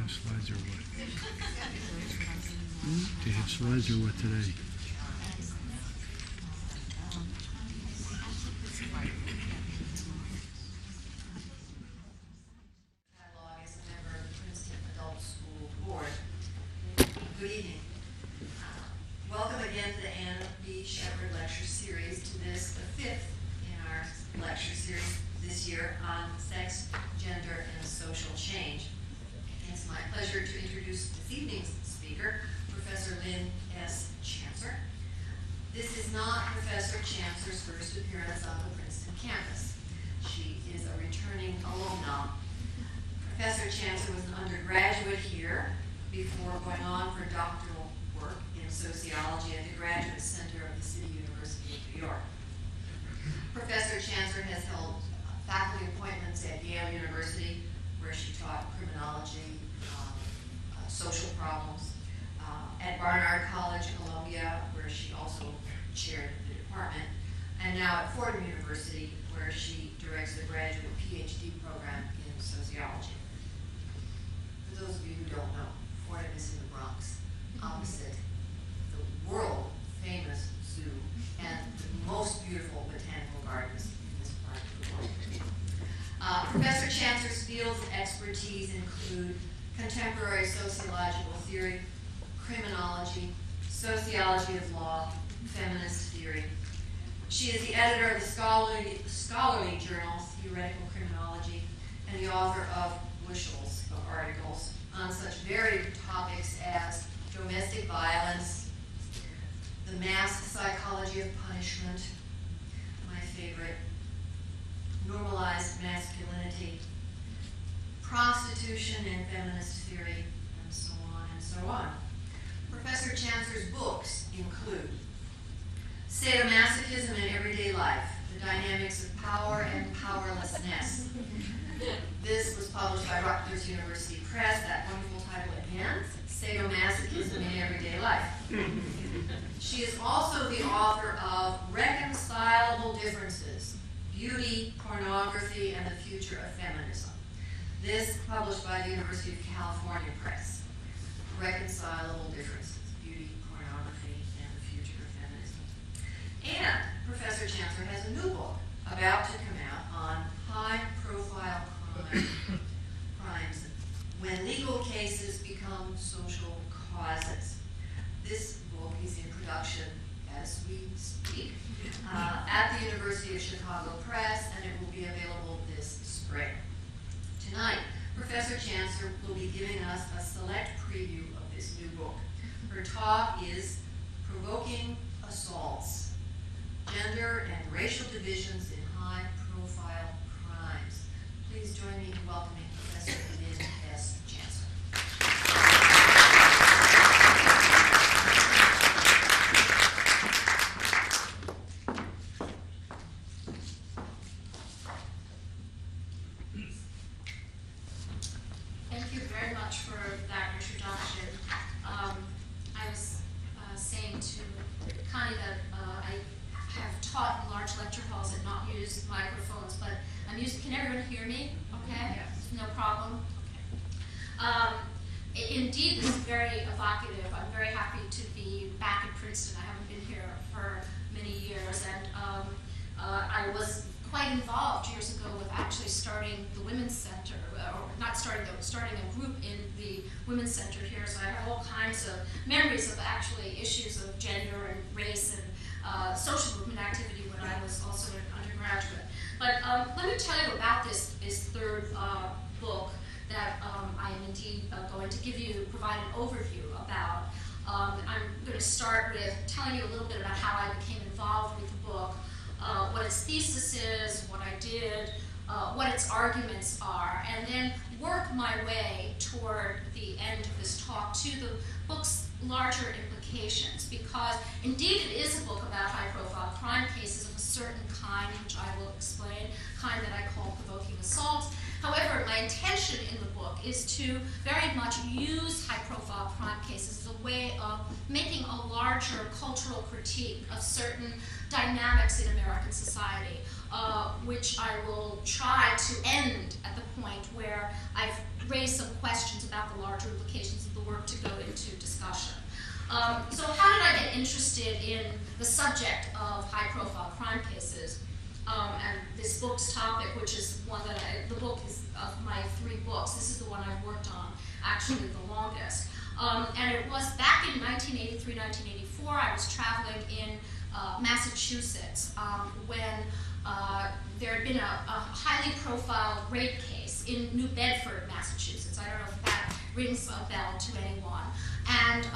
Slides or what? Do you have slides or what today? Good evening. Welcome again to the Anna B. Shepherd Lecture Series, to this, the fifth in our lecture series this year on sex, gender, and social change. It's my pleasure to introduce this evening's speaker, Professor Lynn S. Chancer. This is not Professor Chancer's first appearance on the Princeton campus. She is a returning alumna. Professor Chancer was an undergraduate here before going on for doctoral work in sociology at the Graduate Center of the City University of New York. Professor Chancer has held faculty appointments at Yale University, where she taught criminology, social problems, at Barnard College in Columbia, where she also chaired the department, and now at Fordham University, where she directs the graduate PhD program in sociology. For those of you who don't know, Fordham is in the Bronx, opposite the world-famous zoo and the most beautiful botanical gardens in this part of the world. Professor Chancer's fields of expertise include contemporary sociological theory, criminology, sociology of law, feminist theory. She is the editor of the scholarly journal Theoretical Criminology and the author of bushels of articles on such varied topics as domestic violence, the mass psychology of punishment, my favorite, normalized masculinity, prostitution and feminist theory, and so on and so on. Professor Chancer's books include Sadomasochism in Everyday Life, The Dynamics of Power and Powerlessness. This was published by Rutgers University Press, that wonderful title again, Sadomasochism in Everyday Life. She is also the author of Reconcilable Differences, Beauty, Pornography, and the Future of Feminism. This published by the University of California Press. Reconcilable Differences, Beauty, Pornography, and the Future of Feminism. And Professor Chancer has a new book about to come out on high-profile crimes when legal cases become social causes. This book is in production as we speak at the University of Chicago Press, and it will be available this spring. Tonight, Professor Chancer will be giving us a select preview of this new book. Her talk is Provoking Assaults, Gender and Racial Divisions in High-Profile Crimes. Please join me in welcoming Professor Lynn S. Chancer. Thank you very much for that introduction. I was saying to Connie that I have taught in large lecture halls and not used microphones, but I'm using, can everyone hear me? Okay? Yes. No problem? Okay. Indeed, this is very evocative. I'm very happy to be back in Princeton. I haven't been here for many years, and I was quite involved years ago with actually starting the Women's Center, or not starting, though, starting a group in the Women's Center here, so I have all kinds of memories of actually issues of gender and race and social movement activity when I was also an undergraduate. But let me tell you about this third book that I am indeed going to provide an overview about. I'm going to start with telling you a little bit about how I became involved with the book, what its thesis is, what I did, what its arguments are, and then work my way toward the end of this talk to the book's larger implications, because indeed it is a book about high-profile crime cases of a certain kind, which I will explain, kind that I call provoking assault, However, my intention in the book is to very much use high-profile crime cases as a way of making a larger cultural critique of certain dynamics in American society, which I will try to end at the point where I've raised some questions about the larger implications of the work to go into discussion. So how did I get interested in the subject of high-profile crime cases? And this book's topic, which is one that the book is of my 3 books. This is the one I've worked on actually the longest. And it was back in 1983, 1984, I was traveling in Massachusetts when there had been a highly profiled rape case in New Bedford, Massachusetts. I don't know if that rings a bell to anyone. And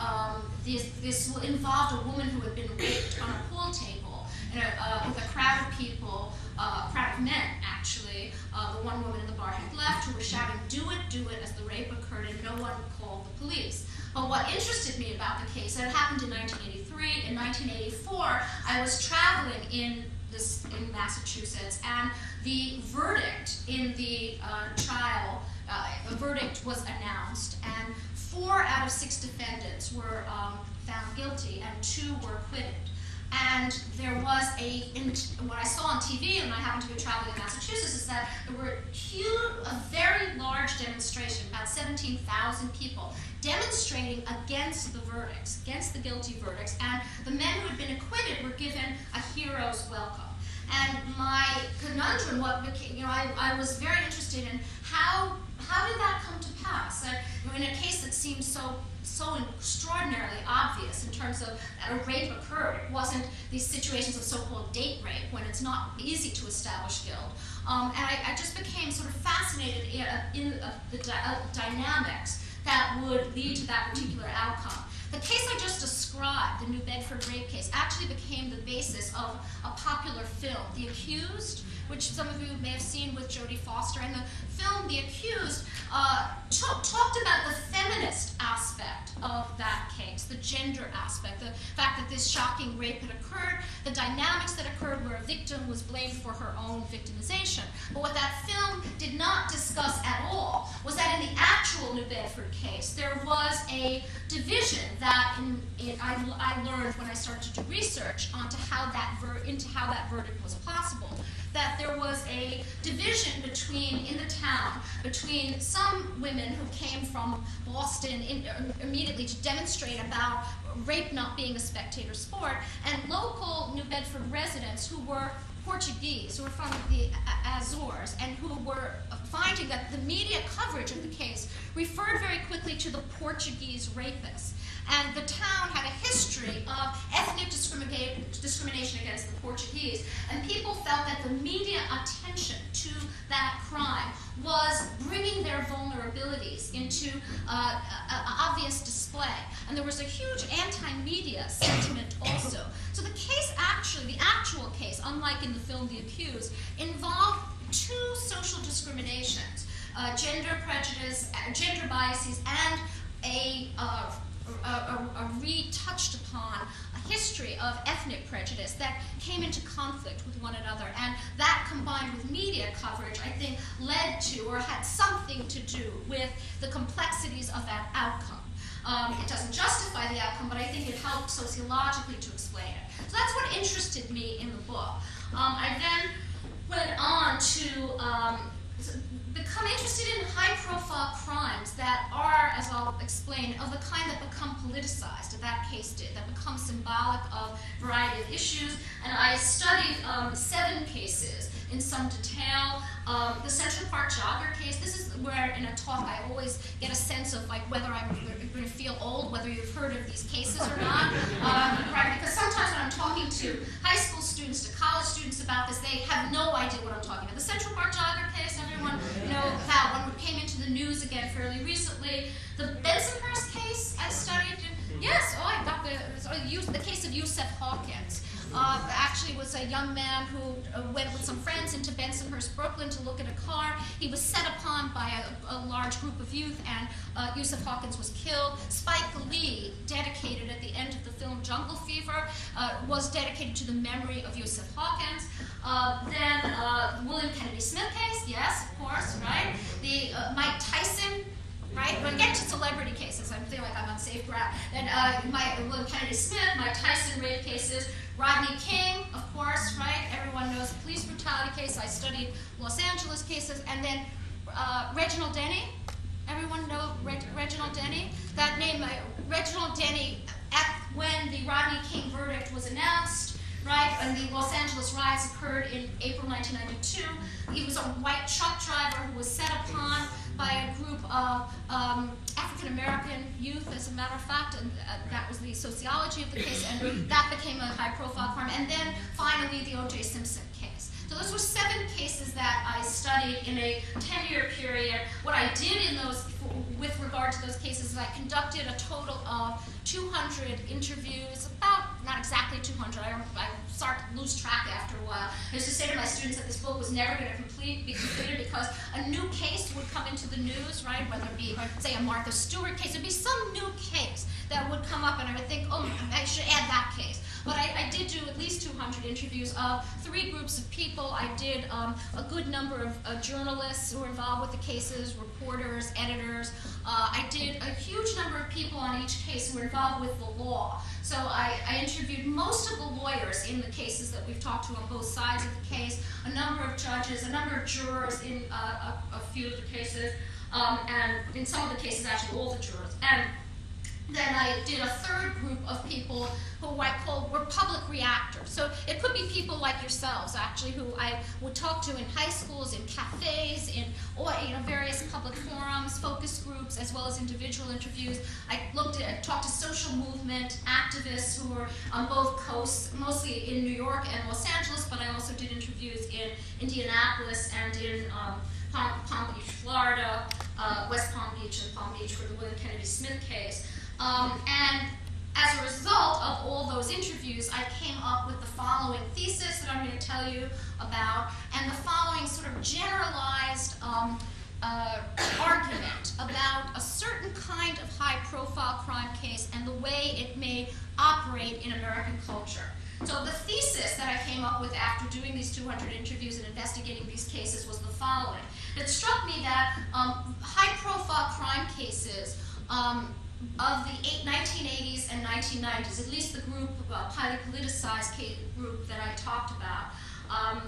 this involved a woman who had been raped on a pool table with a crowd of people, a crowd of men, actually. The one woman in the bar had left, who were shouting, do it, as the rape occurred, and no one called the police. But what interested me about the case, it happened in 1983. In 1984, I was traveling in Massachusetts, and the verdict in the trial, the verdict was announced, and 4 out of 6 defendants were found guilty, and 2 were acquitted. And there was what I saw on TV, and I happened to be traveling in Massachusetts, is that there were a very large demonstration, about 17,000 people, demonstrating against the verdicts, against the guilty verdicts, and the men who had been acquitted were given a hero's welcome. And my conundrum, I was very interested in how did that come to pass? In a case that seemed so extraordinarily obvious in terms of that a rape occurred. It wasn't these situations of so-called date rape when it's not easy to establish guilt. And I just became sort of fascinated in the dynamics that would lead to that particular outcome. The case I just described, the New Bedford rape case, actually became the basis of a popular film, The Accused, which some of you may have seen with Jodie Foster. And the film, The Accused, talked about the feminist aspect of that case, the gender aspect, the fact that this shocking rape had occurred, the dynamics that occurred where a victim was blamed for her own victimization. But what that film did not discuss at all was that in the actual New Bedford case, there was a division that I learned when I started to do research into how that verdict was possible. That there was a division in the town between some women who came from Boston immediately to demonstrate about rape not being a spectator sport, and local New Bedford residents who were Portuguese, who were from the Azores, and who were finding that the media coverage of the case referred very quickly to the Portuguese rapists. And the town had a history of ethnic discrimination against the Portuguese, and people felt that the media attention to that crime was bringing their vulnerabilities into obvious display. And there was a huge anti-media sentiment also. So the case the actual case, unlike in the film The Accused, involved 2 social discriminations, gender prejudice, gender biases, and a retouched upon a history of ethnic prejudice that came into conflict with one another. And that, combined with media coverage, I think led to, or had something to do with, the complexities of that outcome. It doesn't justify the outcome, but I think it helped sociologically to explain it. So that's what interested me in the book. I then went on to become interested in high-profile crimes that are, as I'll explain, of the kind that become politicized, as that case did, that become symbolic of a variety of issues. And I studied 7 cases in some detail. The Central Park jogger case, this is where in a talk I always get a sense of whether I'm going to feel old, whether you've heard of these cases or not. Right? Because sometimes when I'm talking to high school students, to college students about this, they have no idea what I'm talking about. The Central Park jogger case, everyone that one came into the news again fairly recently. The Bensonhurst case I studied. Yes, I got the case of Yusef Hawkins. Actually was a young man who went with some friends into Bensonhurst, Brooklyn to look at a car. He was set upon by a large group of youth, and Yusef Hawkins was killed. Spike Lee, dedicated at the end of the film Jungle Fever, was dedicated to the memory of Yusef Hawkins. Then William Kennedy Smith case, yes, of course, right? right? The Mike Tyson, right? When I get to celebrity cases, I'm feeling like I'm on safe ground. And Kennedy Smith, Mike Tyson rape cases, Rodney King, of course, right? Everyone knows the police brutality case. I studied Los Angeles cases. And then Reginald Denny. Everyone know Reginald Denny? That name, Reginald Denny, when the Rodney King verdict was announced, right, and the Los Angeles riots occurred in April 1992, he was a white truck driver who was set upon by a group of African-American youth, as a matter of fact, and that was the sociology of the case, and that became a high-profile crime. And then, finally, the O.J. Simpson case. So those were 7 cases that I studied in a 10-year period. What I did in those, with regard to those cases, is I conducted a total of 200 interviews, about, not exactly 200, I start to lose track after a while. I used to say to my students that this book was never going to be completed because a new case would come into the news, right? Whether it be, say, a Martha Stewart case, there'd be some new case that would come up, and I would think, oh, I should add that case. But I did do at least 200 interviews of 3 groups of people. I did a good number of journalists who were involved with the cases, reporters, editors. I did a huge number of people on each case who were involved with the law. So I interviewed most of the lawyers in the cases that we've talked to on both sides of the case, a number of judges, a number of jurors in a few of the cases, and in some of the cases, actually all the jurors. And then I did a 3rd group of people who I called were public reactors. So it could be people like yourselves, actually, who I would talk to in high schools, in cafes, in various public forums, focus groups, as well as individual interviews. I talked to social movement activists who were on both coasts, mostly in New York and Los Angeles, but I also did interviews in Indianapolis and in Palm Beach, Florida, West Palm Beach and Palm Beach for the William Kennedy Smith case. And as a result of all those interviews, I came up with the following thesis that I'm going to tell you about, and the following sort of generalized argument about a certain kind of high-profile crime case and the way it may operate in American culture. So the thesis that I came up with after doing these 200 interviews and investigating these cases was the following. It struck me that high-profile crime cases of the 1980s and 1990s, at least the group, highly politicized group that I talked about,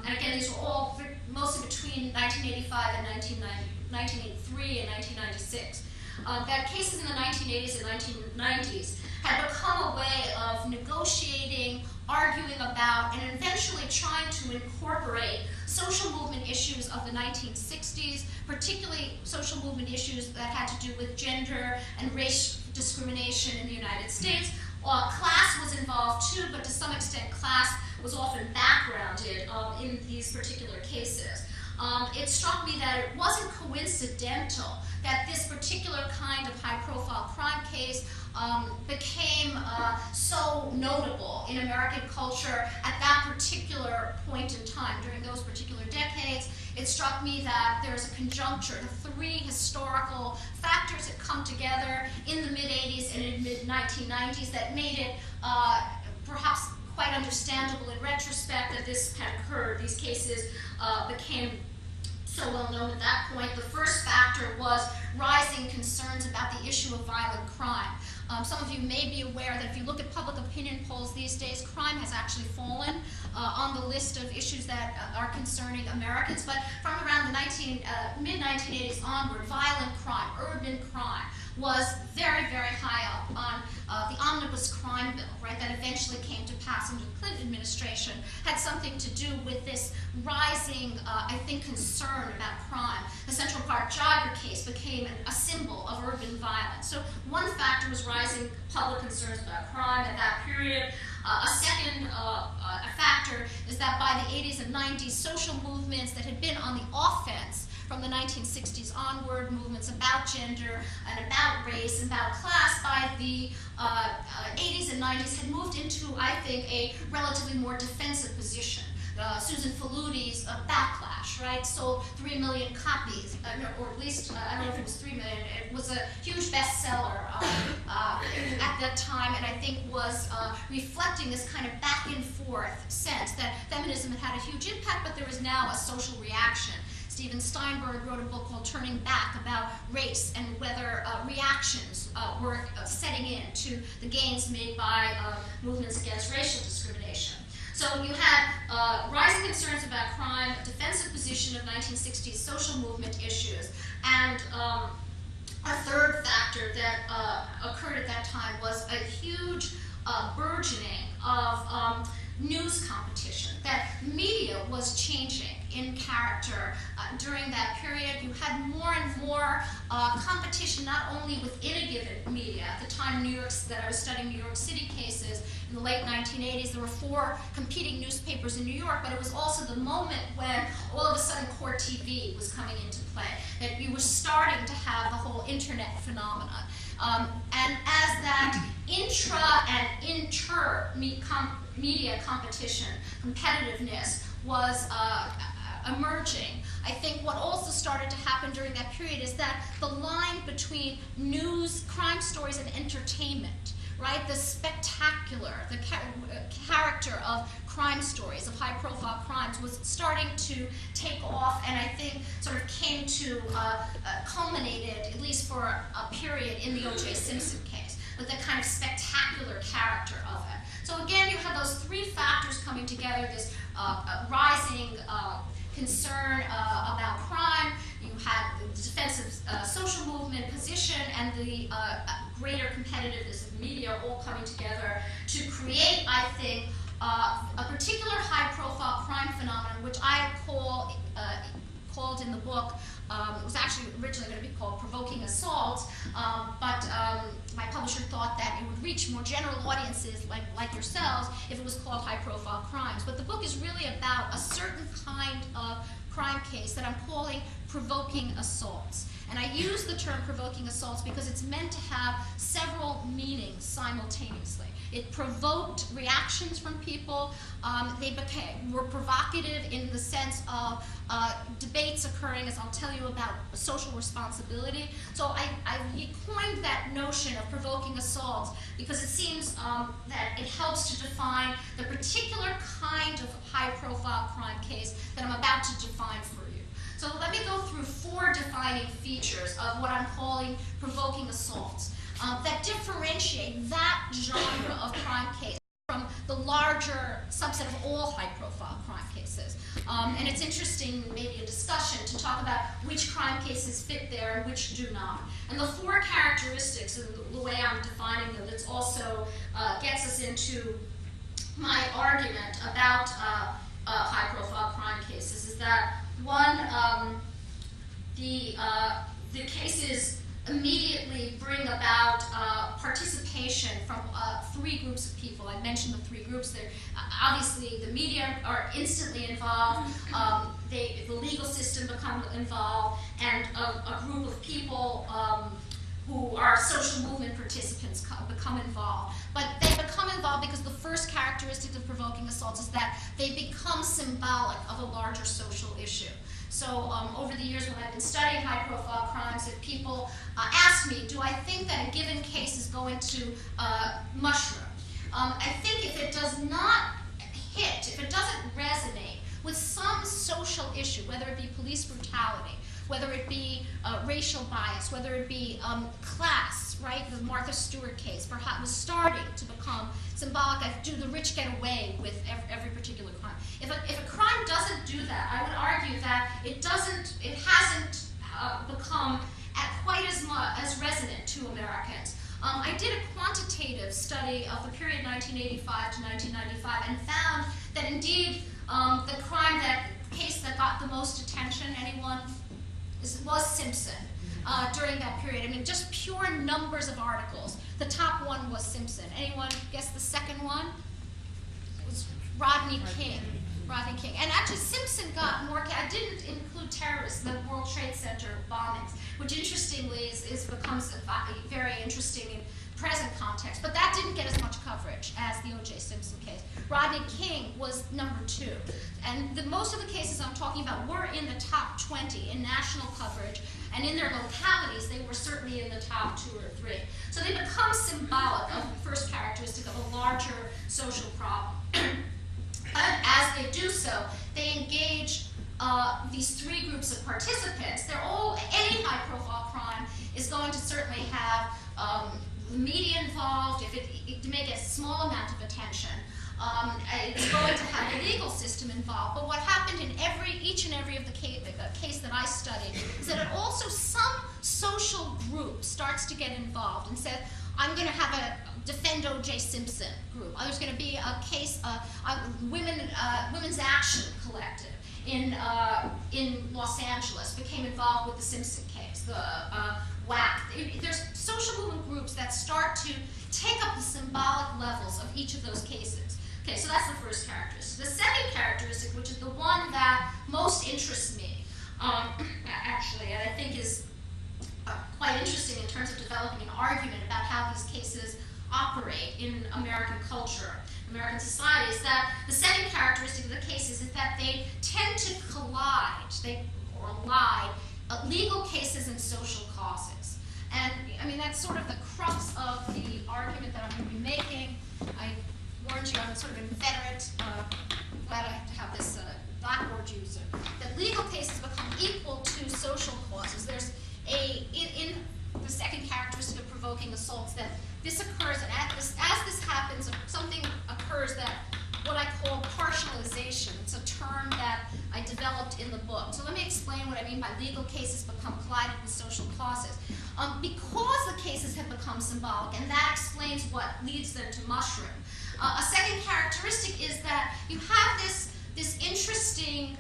and again, these were all mostly between 1985 and 1983 and 1996, that cases in the 1980s and 1990s had become a way of negotiating, arguing about, and eventually trying to incorporate social movement issues of the 1960s, particularly social movement issues that had to do with gender and race discrimination in the United States. Class was involved too, but to some extent class was often backgrounded in these particular cases. It struck me that it wasn't coincidental that this particular kind of high-profile crime case became so notable in American culture at that particular point in time, during those particular decades. It struck me that there's a conjuncture, the 3 historical factors that come together in the mid-80s and in mid-1990s that made it perhaps quite understandable in retrospect that this had occurred. These cases became so well known at that point. The first factor was rising concerns about the issue of violent crime. Some of you may be aware that if you look at public opinion polls these days, crime has actually fallen on the list of issues that are concerning Americans. But from around the mid-1980s onward, violent crime, urban crime, was very, very high up on the Omnibus Crime Bill, right, that eventually came to pass under the Clinton administration, had something to do with this rising, I think, concern about crime. The Central Park Jogger case became a symbol of urban violence. So one factor was rising public concerns about crime at that period. A second factor is that by the 80s and 90s, social movements that had been on the offense from the 1960s onward, movements about gender and about race and about class, by the 80s and 90s had moved into, I think, a relatively more defensive position. Susan Faludi's Backlash, right, sold 3 million copies, or at least, I don't know if it was 3 million, it was a huge bestseller at that time, and I think was reflecting this kind of back and forth sense that feminism had had a huge impact, but there was now a social reaction. Steven Steinberg wrote a book called Turning Back about race and whether reactions were setting in to the gains made by movements against racial discrimination. So you had rising concerns about crime, a defensive position of 1960s social movement issues, and a third factor that occurred at that time was a huge burgeoning of news competition, that media was changing in character during that period. You had more and more competition, not only within a given media. At the time that I was studying New York City cases in the late 1980s, there were 4 competing newspapers in New York, but it was also the moment when all of a sudden court TV was coming into play, that you were starting to have the whole internet phenomenon. And as that intra and inter media competition, competitiveness was emerging, I think what also started to happen during that period is that the line between news, crime stories, and entertainment, right, the spectacular, the character of crime stories, of high-profile crimes, was starting to take off, and I think sort of came to, culminated, at least for a period, in the O.J. Simpson case, with the kind of spectacular character of it. So again, you have those 3 factors coming together, this rising concern about crime, you had the defensive social movement position, and the greater competitiveness of media all coming together to create, I think, a particular high-profile crime phenomenon, which I called in the book, it was actually originally going to be called Provoking Assault, but my publisher thought that it would reach more general audiences like yourselves if it was called high-profile crimes. But the book is really about a certain kind of crime case that I'm calling provoking assaults. And I use the term provoking assaults because it's meant to have several meanings simultaneously. It provoked reactions from people. They were provocative in the sense of debates occurring, as I'll tell you, about social responsibility. So I coined that notion of provoking assaults because it seems that it helps to define the particular kind of high-profile crime case that I'm about to define for you. So let me go through 4 defining features of what I'm calling provoking assaults that differentiate that genre of crime case from the larger subset of all high-profile crime cases. And it's interesting, maybe a discussion, to talk about which crime cases fit there and which do not. And the 4 characteristics, and the way I'm defining them, that also gets us into my argument about high-profile crime cases, is that, one, the cases immediately bring about participation from 3 groups of people. I mentioned the 3 groups there. Obviously, the media are instantly involved. The legal system becomes involved, and a group of people who are social movement participants become involved. But they become involved because the first characteristic of provoking assaults is that they become symbolic of a larger social issue. So over the years when I've been studying high-profile crimes, if people ask me, do I think that a given case is going to mushroom? I think if it does not hit, if it doesn't resonate with some social issue, whether it be police brutality, whether it be racial bias, whether it be class, right? The Martha Stewart case perhaps was starting to become symbolic of, do the rich get away with every particular crime? If a crime doesn't do that, I would argue that it hasn't become quite as resonant to Americans. I did a quantitative study of the period 1985 to 1995 and found that indeed the case that got the most attention, anyone, was Simpson during that period. I mean, just pure numbers of articles. The top one was Simpson. Anyone guess the second one? It was Rodney King. Rodney King. And actually, Simpson got more. I didn't include terrorists, the World Trade Center bombings, which interestingly becomes very interesting in present context. But that didn't get as much coverage as the O.J. Simpson case. Rodney King was number 2. And most of the cases I'm talking about were in the top 20 in national coverage, and in their localities, they were certainly in the top 2 or 3. So they become symbolic of the first characteristic of a larger social problem. But as they do so, they engage these three groups of participants, any high-profile crime is going to certainly have the media involved. If it may get a small amount of attention, it's going to have the legal system involved. But what happened in each and every of the case that I studied is that also some social group starts to get involved and says, I'm going to have a Defend O.J. Simpson group. There's going to be a case, Women's Action Collective in Los Angeles became involved with the Simpson case, the WAC. There's social movement groups that start to take up the symbolic levels of each of those cases. Okay, so that's the first characteristic. The second characteristic, which is the one that most interests me, actually, and I think is quite interesting in terms of developing an argument about how these cases operate in American culture, American society, is that the second characteristic of the cases is that they tend to collide, legal cases and social causes. And I mean, that's sort of the crux of the argument that I'm going to be making. I warned you, I'm sort of inveterate, glad I have this blackboard user, that legal cases become equal to social causes. There's in the second characteristic of provoking assaults, that this occurs, and as this happens, something occurs that what I call partialization. It's a term that I developed in the book. So let me explain what I mean by legal cases become collided with social causes. Because the cases have become symbolic, and that explains what leads them to mushroom. A second characteristic is that you have this interesting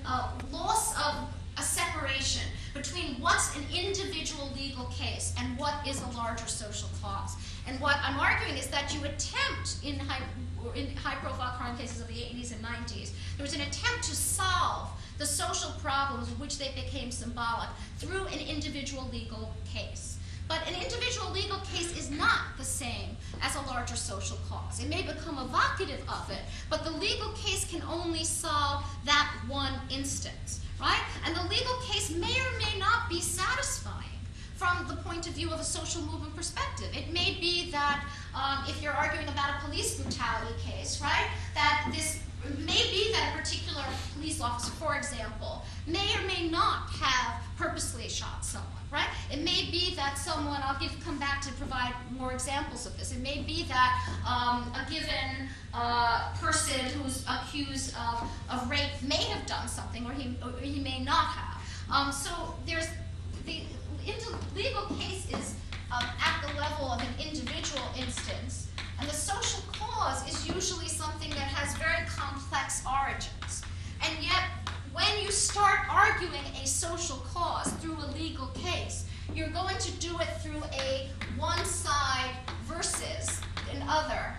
loss of a separation between what's an individual legal case and what is a larger social cause. And what I'm arguing is that you attempt in high-profile crime cases of the 80s and 90s, there was an attempt to solve the social problems of which they became symbolic through an individual legal case. But an individual legal case is not the same as a larger social cause. It may become evocative of it, but the legal case can only solve that one instance, right? And the legal case may or may not be satisfying from the point of view of a social movement perspective. It may be that if you're arguing about a police brutality case, right, that this may be that a particular police officer, for example, may or may not have purposely shot someone, right? It may be that someone, come back to provide more examples of this. It may be that a given person who's accused of rape may have done something, or he may not have. So there's the legal case is at the level of an individual instance, and the social cause is usually something that has very complex origins. And yet, when you start arguing a social cause through a legal case, you're going to do it through a one side versus another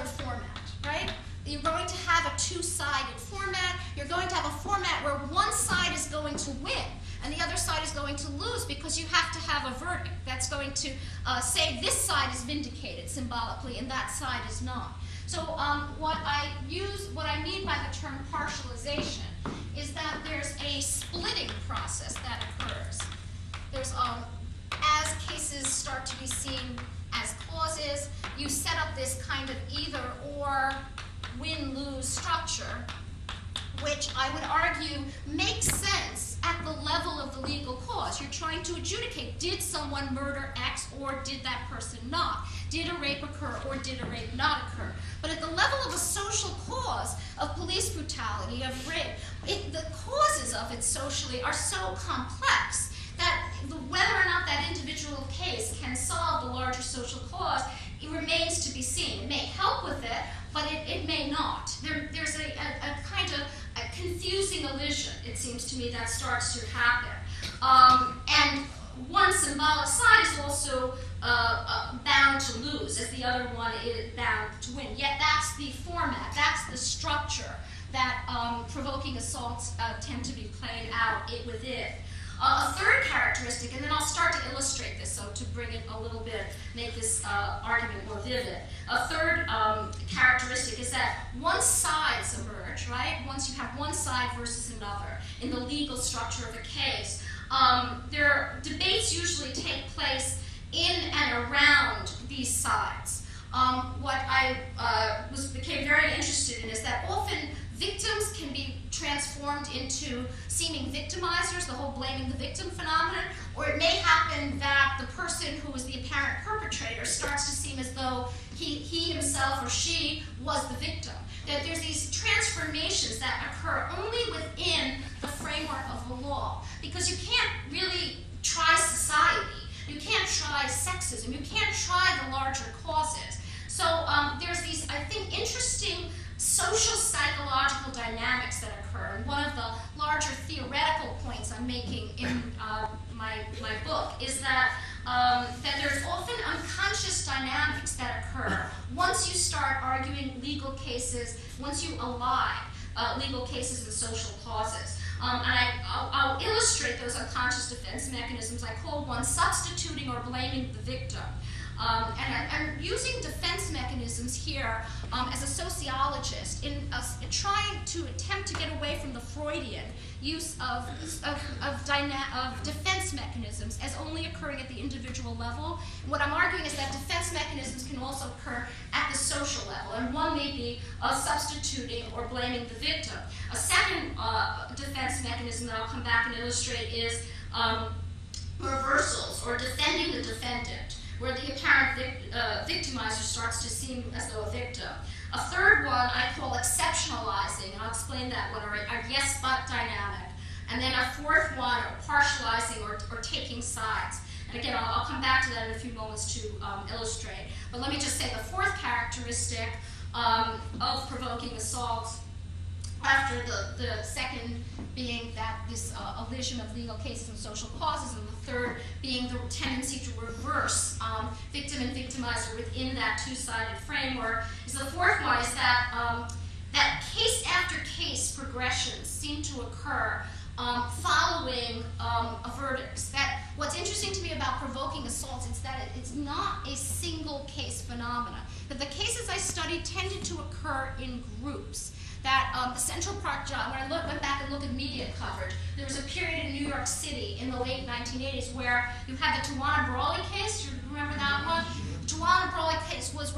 format, right? You're going to have a two-sided format. You're going to have a format where one side is going to win and the other side is going to lose, because you have to have a verdict that's going to say this side is vindicated symbolically and that side is not. So what I mean by the term partialization is that there's a splitting process that occurs. There's as cases start to be seen as clauses, you set up this kind of either-or, win-lose structure, which I would argue makes sense at the level of the legal cause. You're trying to adjudicate, did someone murder X or did that person not? Did a rape occur or did a rape not occur? But at the level of a social cause of police brutality, of rape, the causes of it socially are so complex that whether or not that individual case can solve the larger social cause, it remains to be seen. It may help with it, but it may not. There's a kind of a confusing illusion, it seems to me, that starts to happen. And one symbolic side is also bound to lose, as the other one is bound to win. Yet that's the format, that's the structure that provoking assaults tend to be played out within. A third characteristic, and then I'll start to illustrate this, so to bring it a little bit, make this argument more vivid. A third characteristic is that once sides emerge, right? Once you have one side versus another in the legal structure of a case, debates usually take place in and around these sides. What I became very interested in is that often transformed into seeming victimizers, the whole blaming the victim phenomenon, or it may happen that the person who is the apparent perpetrator starts to seem as though he himself or she was the victim. That there's these transformations that occur only within the framework of the law, because you can't really try society. You can't try sexism. You can't try the larger causes. So there's these, I think, interesting social psychological dynamics that occur. And one of the larger theoretical points I'm making in my book is that there's often unconscious dynamics that occur once you start arguing legal cases, once you ally legal cases and social causes. And I'll illustrate those unconscious defense mechanisms. I call one substituting or blaming the victim. And I'm using defense mechanisms here as a sociologist in trying to attempt to get away from the Freudian use of defense mechanisms as only occurring at the individual level. And what I'm arguing is that defense mechanisms can also occur at the social level, and one may be substituting or blaming the victim. A second defense mechanism that I'll come back and illustrate is reversals, or defending the defendant, where the apparent victimizer starts to seem as though a victim. A third one I call exceptionalizing, and I'll explain that one, or a yes-but dynamic. And then a fourth one, partializing or taking sides. And again, I'll come back to that in a few moments to illustrate. But let me just say the fourth characteristic of provoking assault, after the second being that this elision of legal cases and social causes, and the third being the tendency to reverse victim and victimizer within that two-sided framework, is the fourth one is that that case after case progressions seem to occur following a verdict. That what's interesting to me about provoking assaults is that it's not a single case phenomena. That the cases I studied tended to occur in groups. That the Central Park job, when I went back and looked at media coverage, there was a period in New York City in the late 1980s where you had the Tawana Brawley case. You remember that one? The Tawana Brawley case was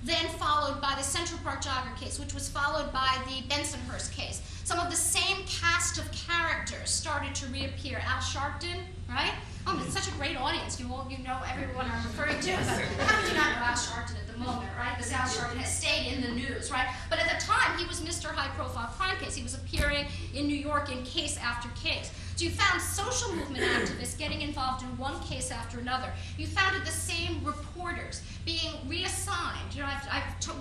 then followed by the Central Park jogger case, which was followed by the Bensonhurst case. Some of the same cast of characters started to reappear. Al Sharpton, right? Oh, it's such a great audience. You know everyone I'm referring to. But how do you not know Al Sharpton at the moment, right? Because Al Sharpton has stayed in the news, right? But at the time, he was Mr. High-Profile Crime Case. He was appearing in New York in case after case. So you found social movement activists getting involved in one case after another. You found the same reporters being reassigned. You know,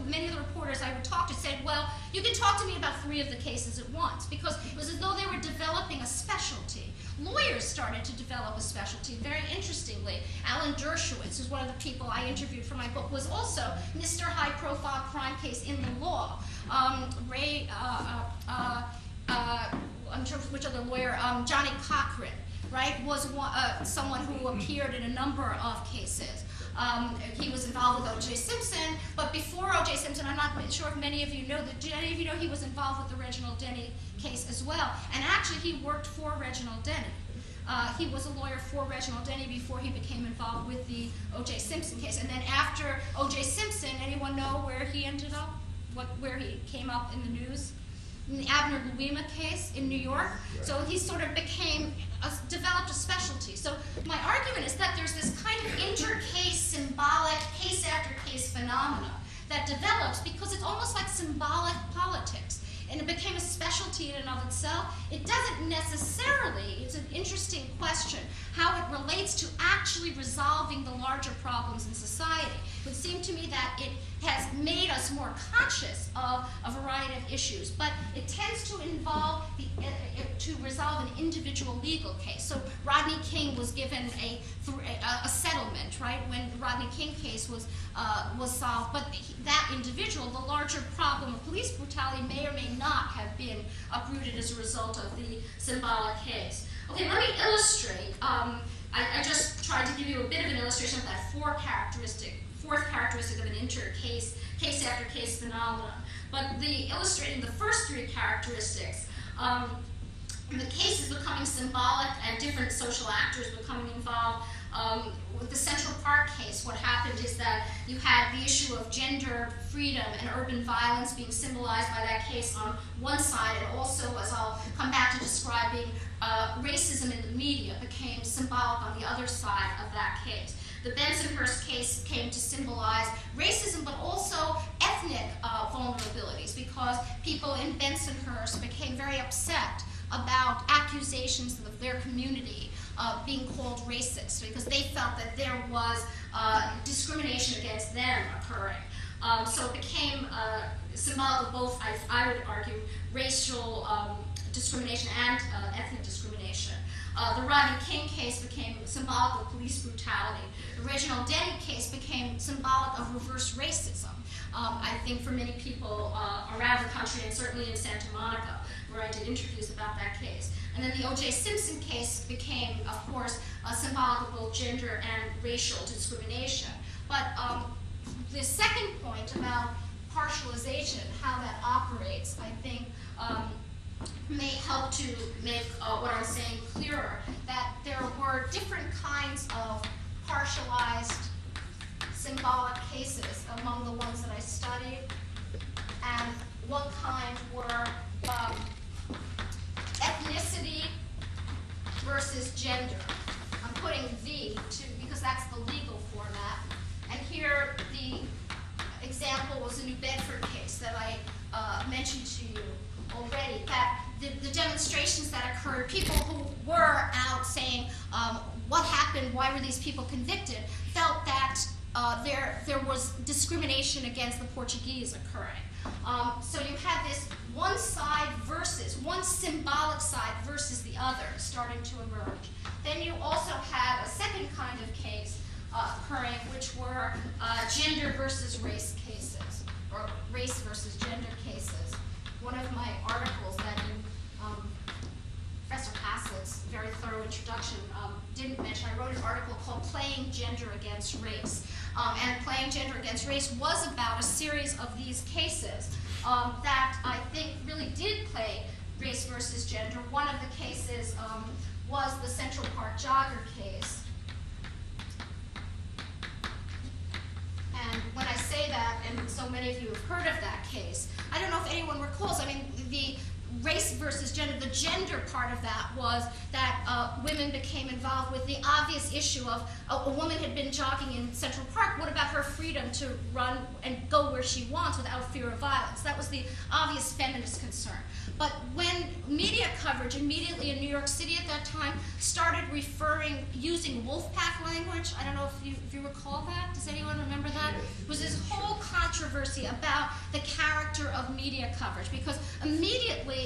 many of the reporters I would talk to said, well, you can talk to me about 3 of the cases at once, because it was as though they were developing a specialty. Lawyers started to develop a specialty. Very interestingly, Alan Dershowitz, who's one of the people I interviewed for my book, was also Mr. High-Profile Crime Case in the law. I'm sure which other lawyer, Johnny Cochran, right, was someone who appeared in a number of cases. He was involved with O.J. Simpson, but before O.J. Simpson, I'm not quite sure if many of you know that. Do any of you know he was involved with the Reginald Denny case as well? And actually, he worked for Reginald Denny. He was a lawyer for Reginald Denny before he became involved with the O.J. Simpson case. And then after O.J. Simpson, anyone know where he ended up? Where he came up in the news? In the Abner Louima case in New York. So he sort of developed a specialty. So my argument is that there's this kind of inter-case, symbolic, case after case phenomena that develops because it's almost like symbolic politics. And it became a specialty in and of itself. It doesn't necessarily, it's an interesting question, how it relates to actually resolving the larger problems in society. It would seem to me that it has made us more conscious of a variety of issues, but it tends to involve to resolve an individual legal case. So Rodney King was given a settlement, right, when the Rodney King case was solved, but that individual, the larger problem of police brutality, may or may not have been uprooted as a result of the symbolic case. Okay, let me illustrate. I just tried to give you a bit of an illustration of that fourth characteristic of an inter-case, case after case phenomenon. But illustrating the first 3 characteristics, the case is becoming symbolic and different social actors becoming involved. with the Central Park case, what happened is that you had the issue of gender freedom and urban violence being symbolized by that case on one side, and also, as I'll come back to describing, racism in the media became symbolic on the other side of that case. The Bensonhurst case came to symbolize racism, but also ethnic vulnerabilities, because people in Bensonhurst became very upset about accusations of their community being called racist, because they felt that there was discrimination against them occurring. So it became symbolic of both, I would argue, racial discrimination and ethnic discrimination. The Rodney King case became symbolic of police brutality. The Reginald Denny case became symbolic of reverse racism. I think for many people around the country, and certainly in Santa Monica, where I did interviews about that case. And then the O.J. Simpson case became, of course, symbolic of both gender and racial discrimination. But the second point about partialization, how that operates, I think may help to make what I'm saying clearer, that there were different kinds of partialized symbolic cases among the ones that I studied, and one kind were ethnicity versus gender. I'm putting V because that's the legal format. And here the example was the New Bedford case that I mentioned to you already, that the demonstrations that occurred, people who were out saying what happened, why were these people convicted, felt that there was discrimination against the Portuguese occurring. So you had this one side versus, one symbolic side versus the other starting to emerge. Then you also had a second kind of case occurring, which were gender versus race cases, or race versus gender cases. One of my articles that in Professor Haslett's very thorough introduction didn't mention, I wrote an article called Playing Gender Against Race. And Playing Gender Against Race was about a series of these cases that I think really did play race versus gender. One of the cases was the Central Park jogger case. And when I say that, and so many of you have heard of that case, I don't know if anyone recalls, I mean, the race versus gender, the gender part of that was that women became involved with the obvious issue of a woman had been jogging in Central Park. What about her freedom to run and go where she wants without fear of violence? That was the obvious feminist concern. But when media coverage immediately in New York City at that time started using Wolfpack language, I don't know if you recall that. Does anyone remember that? It was this whole controversy about the character of media coverage, because immediately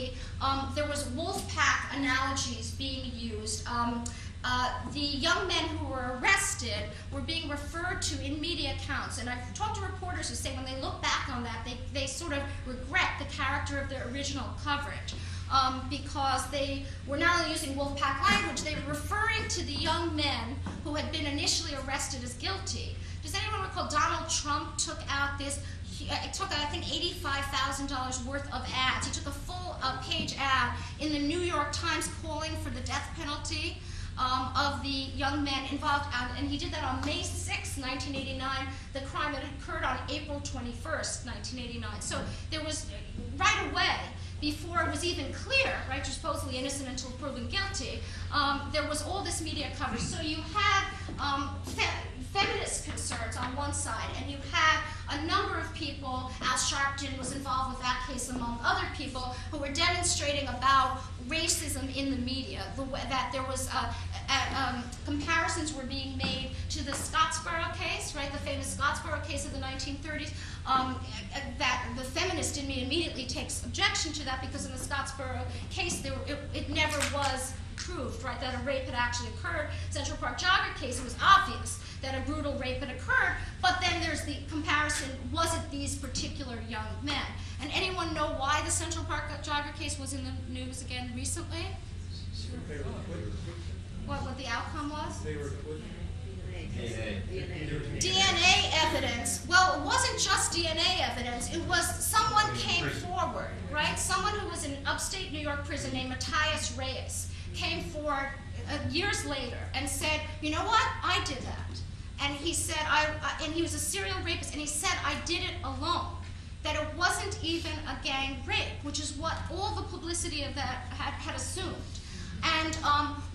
there was Wolfpack analogies being used. The young men who were arrested were being referred to in media accounts, and I've talked to reporters who say when they look back on that, they sort of regret the character of their original coverage, because they were not only using Wolfpack language, they were referring to the young men who had been initially arrested as guilty. Does anyone recall Donald Trump took out this, it took, I think, $85,000 worth of ads. He took a full page ad in the New York Times calling for the death penalty of the young men involved, and he did that on May 6, 1989. The crime had occurred on April 21st, 1989. So there was, right away, before it was even clear, right, you're supposedly innocent until proven guilty, there was all this media coverage. So you had feminist concerns on one side, and you had a number of people, Al Sharpton was involved with that case among other people, who were demonstrating about racism in the media, that there was comparisons were being made to the Scottsboro case, right, the famous Scottsboro case of the 1930s, that the feminist in me immediately takes objection to that, because in the Scottsboro case, it never was proved, right, that a rape had actually occurred. Central Park jogger case, it was obvious that a brutal rape had occurred, but then there's the comparison, was it these particular young men? And anyone know why the Central Park jogger case was in the news again recently? What the outcome was? DNA evidence. Well, it wasn't just DNA evidence. It was someone came forward, right? Someone who was in an upstate New York prison named Matthias Reyes. came forward years later and said, you know what, I did that. And he said, and he was a serial rapist, and he said, I did it alone. That it wasn't even a gang rape, which is what all the publicity of that had assumed. And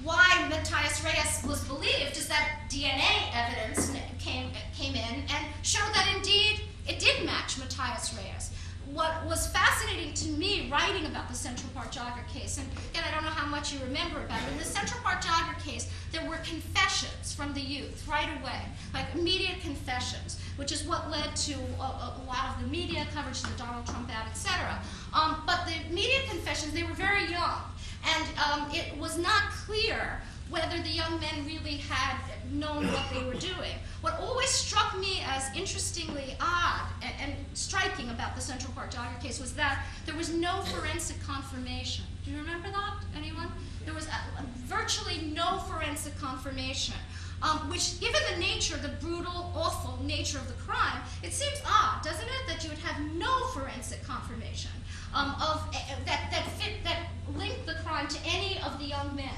why Matthias Reyes was believed is that DNA evidence came in and showed that indeed it did match Matthias Reyes. What was fascinating to me writing about the Central Park Jogger case, and again, I don't know how much you remember about it, in the Central Park Jogger case, there were confessions from the youth right away, like immediate confessions, which is what led to a lot of the media coverage, the Donald Trump ad, etc. But the immediate confessions, they were very young, and it was not clear whether the young men really had known what they were doing. What always struck me as interestingly odd and striking about the Central Park Jogger case was that there was no forensic confirmation. Do you remember that, anyone? There was virtually no forensic confirmation, which, given the nature, the brutal, awful nature of the crime, it seems odd, doesn't it, that you would have no forensic confirmation that linked the crime to any of the young men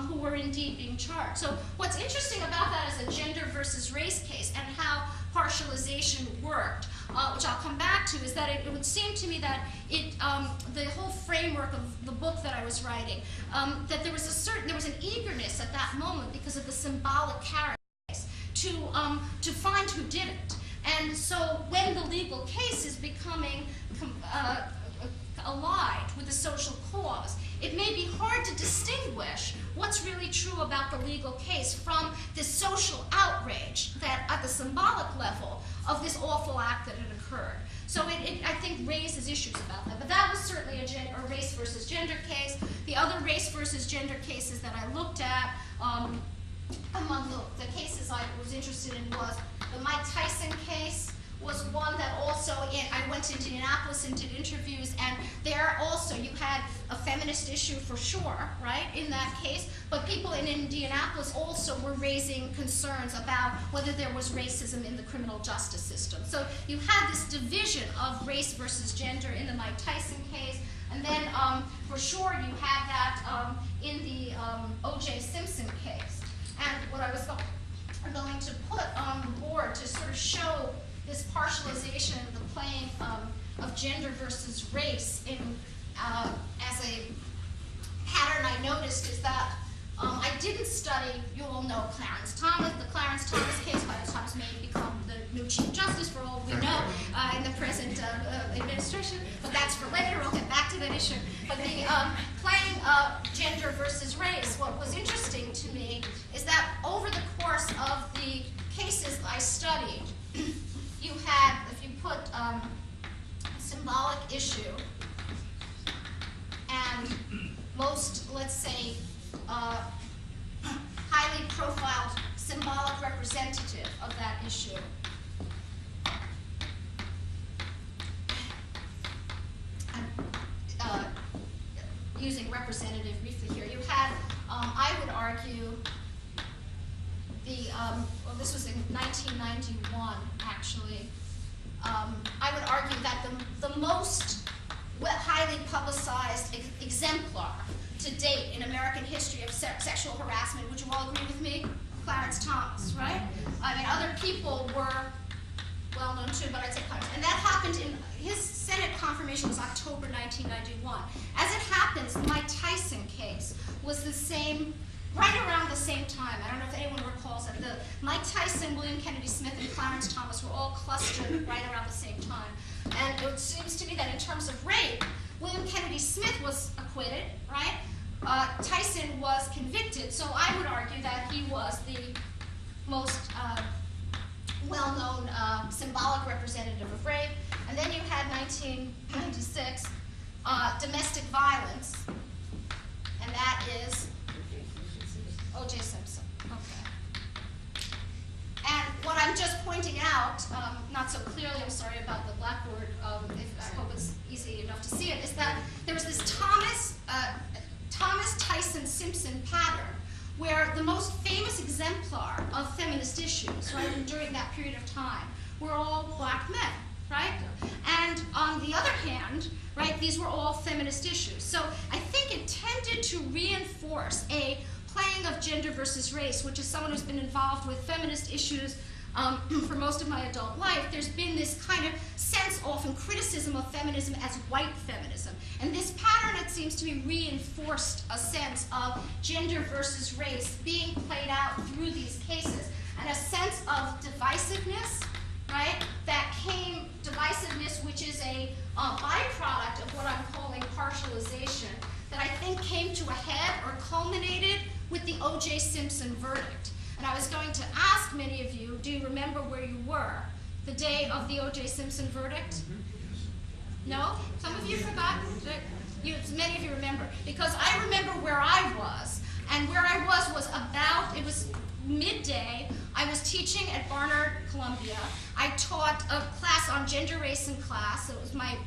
who were indeed being charged. So what's interesting about that as a gender versus race case and how partialization worked, which I'll come back to, is that it would seem to me that the whole framework of the book that I was writing, that there was an eagerness at that moment because of the symbolic characters to find who did it. And so when the legal case is becoming allied with the social cause, it may be hard to distinguish what's really true about the legal case from this social outrage that, at the symbolic level, of this awful act that had occurred. So I think raises issues about that. But that was certainly a race versus gender case. The other race versus gender cases that I looked at, among the cases I was interested in, was the Mike Tyson case. Was one that also, I went to Indianapolis and did interviews, and there also you had a feminist issue for sure, right, in that case, but people in Indianapolis also were raising concerns about whether there was racism in the criminal justice system. So you had this division of race versus gender in the Mike Tyson case, and then for sure you had that in the O.J. Simpson case. And what I was going to put on the board to sort of show this partialization of the playing of gender versus race as a pattern I noticed is that I didn't study, you all know Clarence Thomas, the Clarence Thomas case. Clarence Thomas may become the new Chief Justice for all we know in the present administration, but that's for later, we'll get back to that issue. But the playing gender versus race, what was interesting to me is that over the course of the cases I studied, you had, if you put a symbolic issue and most, let's say, highly profiled symbolic representative of that issue, using representative briefly here, you had, I would argue, well, this was in 1991, actually. I would argue that the most highly publicized exemplar to date in American history of sexual harassment, would you all agree with me? Clarence Thomas, right? I mean, other people were well known too, but I'd say Clarence. And that happened in, his Senate confirmation was October 1991. As it happens, the Mike Tyson case was the same, right around the same time. I don't know if anyone recalls that. The Mike Tyson, William Kennedy Smith, and Clarence Thomas were all clustered right around the same time. And it seems to me that in terms of rape, William Kennedy Smith was acquitted, right? Tyson was convicted, so I would argue that he was the most well-known symbolic representative of rape. And then you had 1996, domestic violence, and that is O.J. Simpson. Okay. And what I'm just pointing out, not so clearly, I'm sorry about the blackboard, I hope it's easy enough to see it, is that there was this Thomas Tyson Simpson pattern where the most famous exemplar of feminist issues, right, during that period of time, were all black men, right? And on the other hand, right, these were all feminist issues. So I think intended to reinforce a playing of gender versus race, which is someone who's been involved with feminist issues for most of my adult life. There's been this kind of sense, often criticism of feminism as white feminism. And this pattern, it seems to me, reinforced a sense of gender versus race being played out through these cases, and a sense of divisiveness, right? Divisiveness, which is a byproduct of what I'm calling partialization, that I think came to a head or culminated with the O.J. Simpson verdict. And I was going to ask many of you, do you remember where you were the day of the O.J. Simpson verdict? No? Some of you forgot? Many of you remember. Because I remember where I was. And where I was it was midday. I was teaching at Barnard, Columbia. I taught a class on gender, race, and class. It was my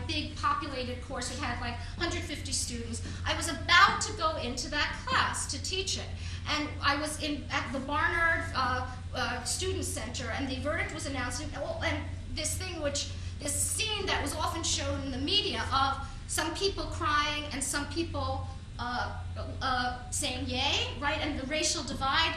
big populated course. It had like 150 students. I was about to go into that class to teach it. And I was at the Barnard Student Center, and the verdict was announced. And this scene that was often shown in the media of some people crying and some people saying yay, right, and the racial divide,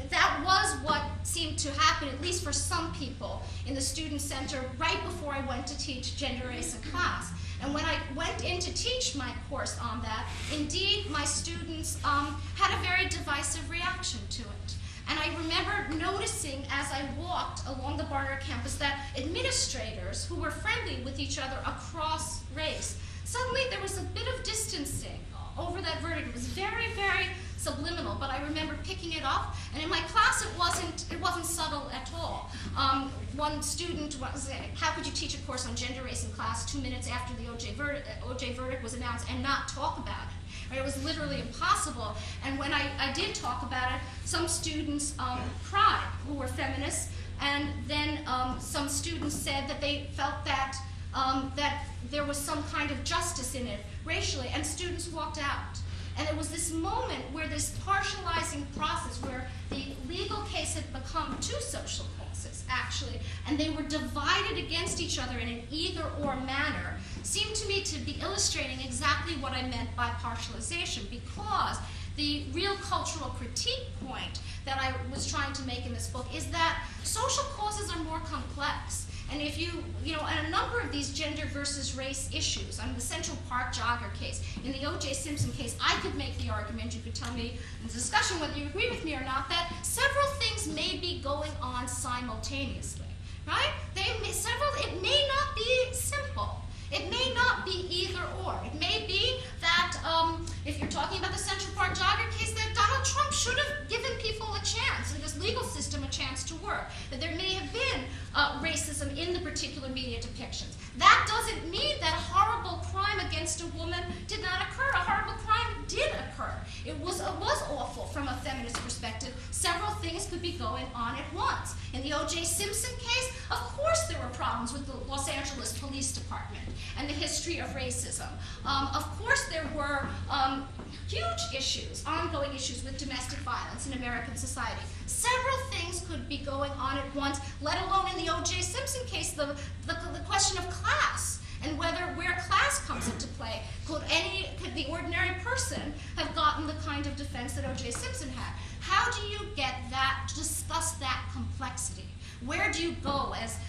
that was what seemed to happen, at least for some people in the student center, right before I went to teach gender, race, and class. And when I went in to teach my course on that, indeed, my students had a very divisive reaction to it. And I remember noticing as I walked along the Barnard campus that administrators who were friendly with each other across race, suddenly there was a bit of distancing over that verdict. It was very, very subliminal, but I remember picking it up, and in my class it wasn't subtle at all. One student was saying, how could you teach a course on gender, race, and class 2 minutes after the OJ verdict was announced and not talk about it? Right? It was literally impossible. And when I did talk about it, some students cried who were feminists, and then some students said that they felt that that there was some kind of justice in it racially, and students walked out. And it was this moment where this partializing process, where the legal case had become two social causes, actually, and they were divided against each other in an either-or manner, seemed to me to be illustrating exactly what I meant by partialization, because the real cultural critique point that I was trying to make in this book is that social causes are more complex. And if in a number of these gender versus race issues, on the Central Park jogger case, in the O.J. Simpson case, I could make the argument, you could tell me in the discussion whether you agree with me or not, that several things may be going on simultaneously, right? It may not be simple. It may not be either or. It may be that, if you're talking about the Central Park jogger case, that Donald Trump should have given people a chance, and this legal system a chance to work. That there may have been racism in the particular media depictions. That doesn't mean that a horrible crime against a woman did not occur. A horrible crime did occur. It was awful from a feminist perspective. Several things could be going on at once. In the O.J. Simpson case, of course there were problems with the Los Angeles Police Department and the history of racism. Of course there were huge issues, ongoing issues with domestic violence in American society. Several things could be going on at once, let alone in the O.J. Simpson case, the question of class and where class comes into play. Could the ordinary person have gotten the kind of defense that O.J. Simpson had? How do you get that, discuss that complexity? Where do you go, as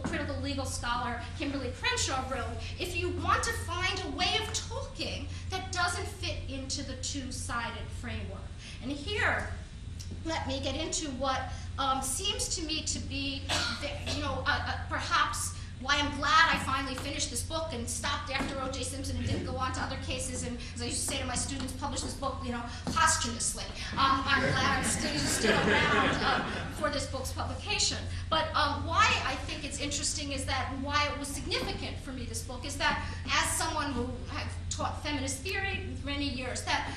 critical legal scholar Kimberly Crenshaw wrote, if you want to find a way of talking that doesn't fit into the two-sided framework? And here, let me get into what seems to me to be, perhaps why I'm glad I finally finished this book and stopped after O.J. Simpson and didn't go on to other cases, and as I used to say to my students, publish this book, posthumously. I'm glad I'm still around for this book's publication. But why I think it's interesting is that, why it was significant for me, this book, is that as someone who had taught feminist theory for many years, that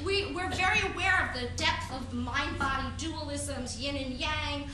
we're very aware of the depth of mind-body dualisms, yin and yang,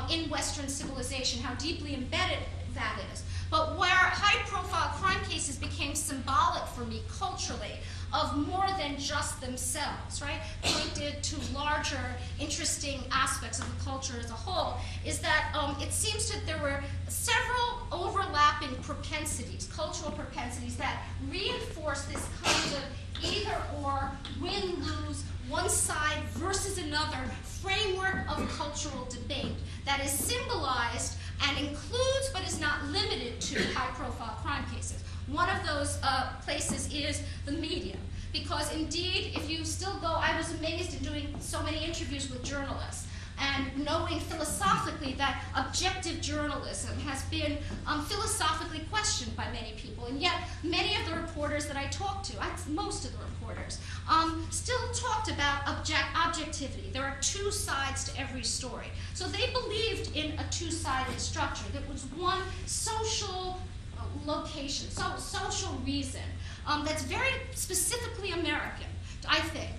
in Western civilization, how deeply embedded that is. But where high-profile crime cases became symbolic for me culturally of more than just themselves, right? Pointed to larger, interesting aspects of the culture as a whole, is that it seems that there were several overlapping propensities, cultural propensities, that reinforce this kind of either or, win-lose, one side versus another framework of cultural debate that is symbolized and includes but is not limited to high-profile crime cases. One of those places is the media, because indeed, if you still go, I was amazed in doing so many interviews with journalists and knowing philosophically that objective journalism has been philosophically questioned by many people, and yet many of the reporters that I talked to, most of the reporters, still talked about objectivity. There are two sides to every story. So they believed in a two-sided structure. There was one social location, social reason that's very specifically American, I think.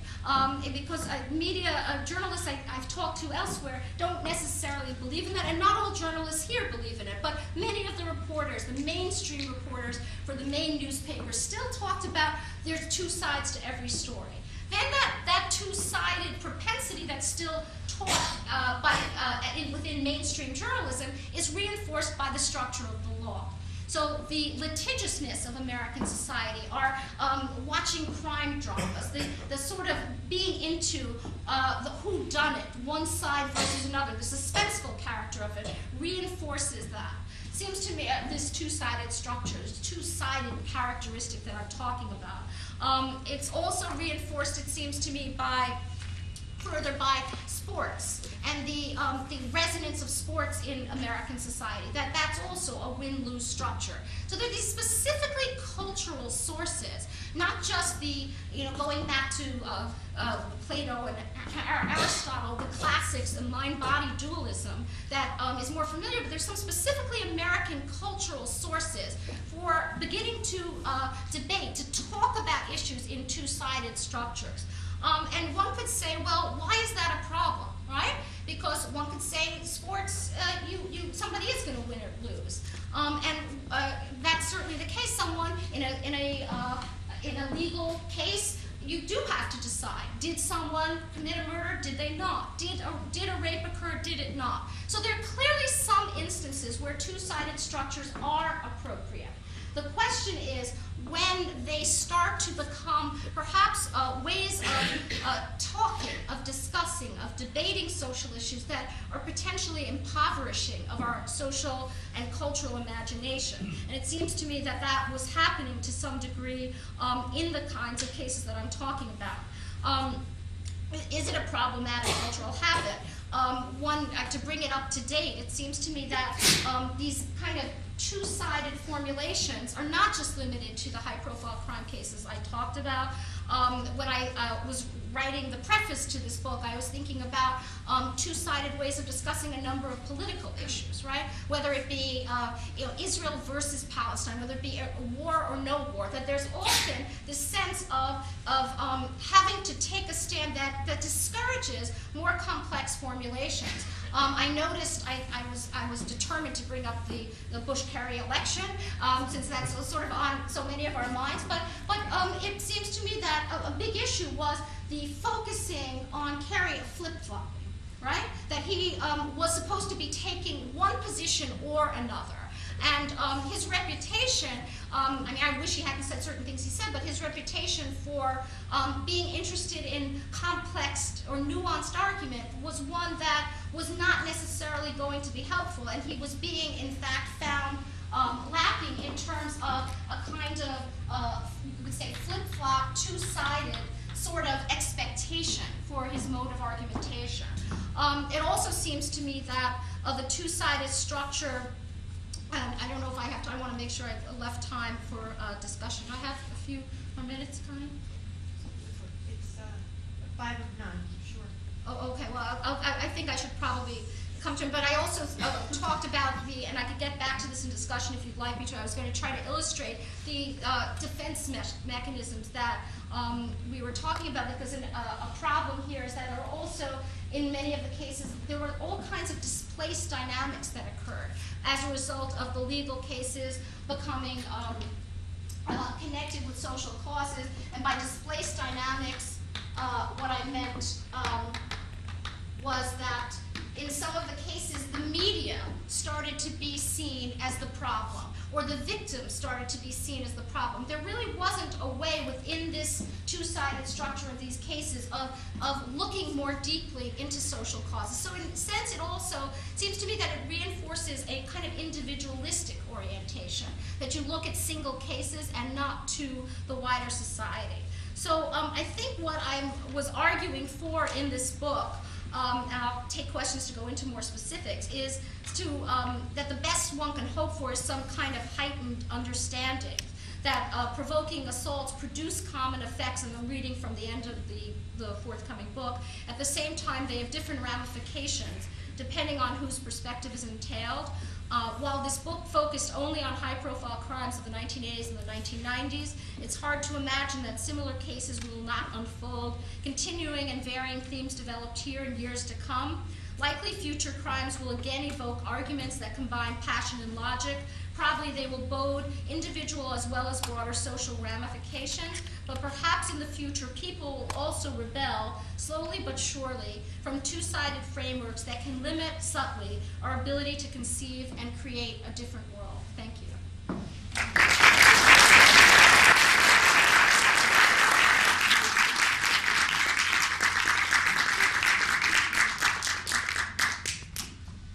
Because media journalists I've talked to elsewhere don't necessarily believe in that, and not all journalists here believe in it, but many of the reporters, the mainstream reporters for the main newspapers, still talked about there's two sides to every story. Then that two-sided propensity that's still taught within mainstream journalism is reinforced by the structure of the law. So the litigiousness of American society, our watching crime dramas, the sort of being into the whodunit, one side versus another, the suspenseful character of it, reinforces that. Seems to me this two-sided structure, this two-sided characteristic that I'm talking about. It's also reinforced, it seems to me, further by sports and the resonance of sports in American society. That's also a win-lose structure. So there are these specifically cultural sources, not just the, going back to Plato and Aristotle, the classics, the mind-body dualism that is more familiar, but there's some specifically American cultural sources for beginning to debate, to talk about issues in two-sided structures. And one could say, well, why is that a problem, right? Because one could say sports, somebody is going to win or lose, and that's certainly the case. Someone in a legal case, you do have to decide: did someone commit a murder? Did they not? Did a rape occur? Did it not? So there are clearly some instances where two-sided structures are appropriate. The question is, when they start to become perhaps ways of talking, of discussing, of debating social issues that are potentially impoverishing of our social and cultural imagination. And it seems to me that that was happening to some degree in the kinds of cases that I'm talking about. Is it a problematic cultural habit? To bring it up to date, it seems to me that these kind of two-sided formulations are not just limited to the high-profile crime cases I talked about. When I was writing the preface to this book, I was thinking about two-sided ways of discussing a number of political issues, right? Whether it be Israel versus Palestine, whether it be a war or no war, that there's often this sense of having to take a stand that discourages more complex formulations. I noticed I was determined to bring up the Bush-Kerry election, since that's sort of on so many of our minds. But it seems to me that a big issue was the focusing on Kerry flip-flopping, right? That he was supposed to be taking one position or another. And his reputation, I wish he hadn't said certain things he said, but his reputation for being interested in complex or nuanced argument was one that was not necessarily going to be helpful, and he was being, in fact, found lacking in terms of a kind of, we would say, flip-flop, two-sided sort of expectation for his mode of argumentation. It also seems to me that the two-sided structure, I don't know if I want to make sure I've left time for discussion. I have a few more minutes, Connie? It's 5 of 9, sure. Oh, okay, well, I think I should probably come to him, but I also talked about and I could get back to this in discussion if you'd like me to. I was going to try to illustrate the defense mechanisms that we were talking about, because a problem here is that there are also, in many of the cases, there were all kinds of displaced dynamics that occurred as a result of the legal cases becoming connected with social causes, and by displaced dynamics, what I meant was that in some of the cases, the media started to be seen as the problem, or the victim started to be seen as the problem. There really wasn't a way within this two-sided structure of these cases of looking more deeply into social causes. So in a sense, it also seems to me that it reinforces a kind of individualistic orientation, that you look at single cases and not to the wider society. So I think what I was arguing for in this book, and I'll take questions to go into more specifics, is that the best one can hope for is some kind of heightened understanding that provoking assaults produce common effects, and I'm reading from the end of the forthcoming book. At the same time, they have different ramifications depending on whose perspective is entailed. While this book focused only on high-profile crimes of the 1980s and the 1990s, it's hard to imagine that similar cases will not unfold, continuing and varying themes developed here in years to come. Likely future crimes will again evoke arguments that combine passion and logic. Probably they will bode individual as well as broader social ramifications, but perhaps in the future people will also rebel, slowly but surely, from two-sided frameworks that can limit subtly our ability to conceive and create a different world. Thank you.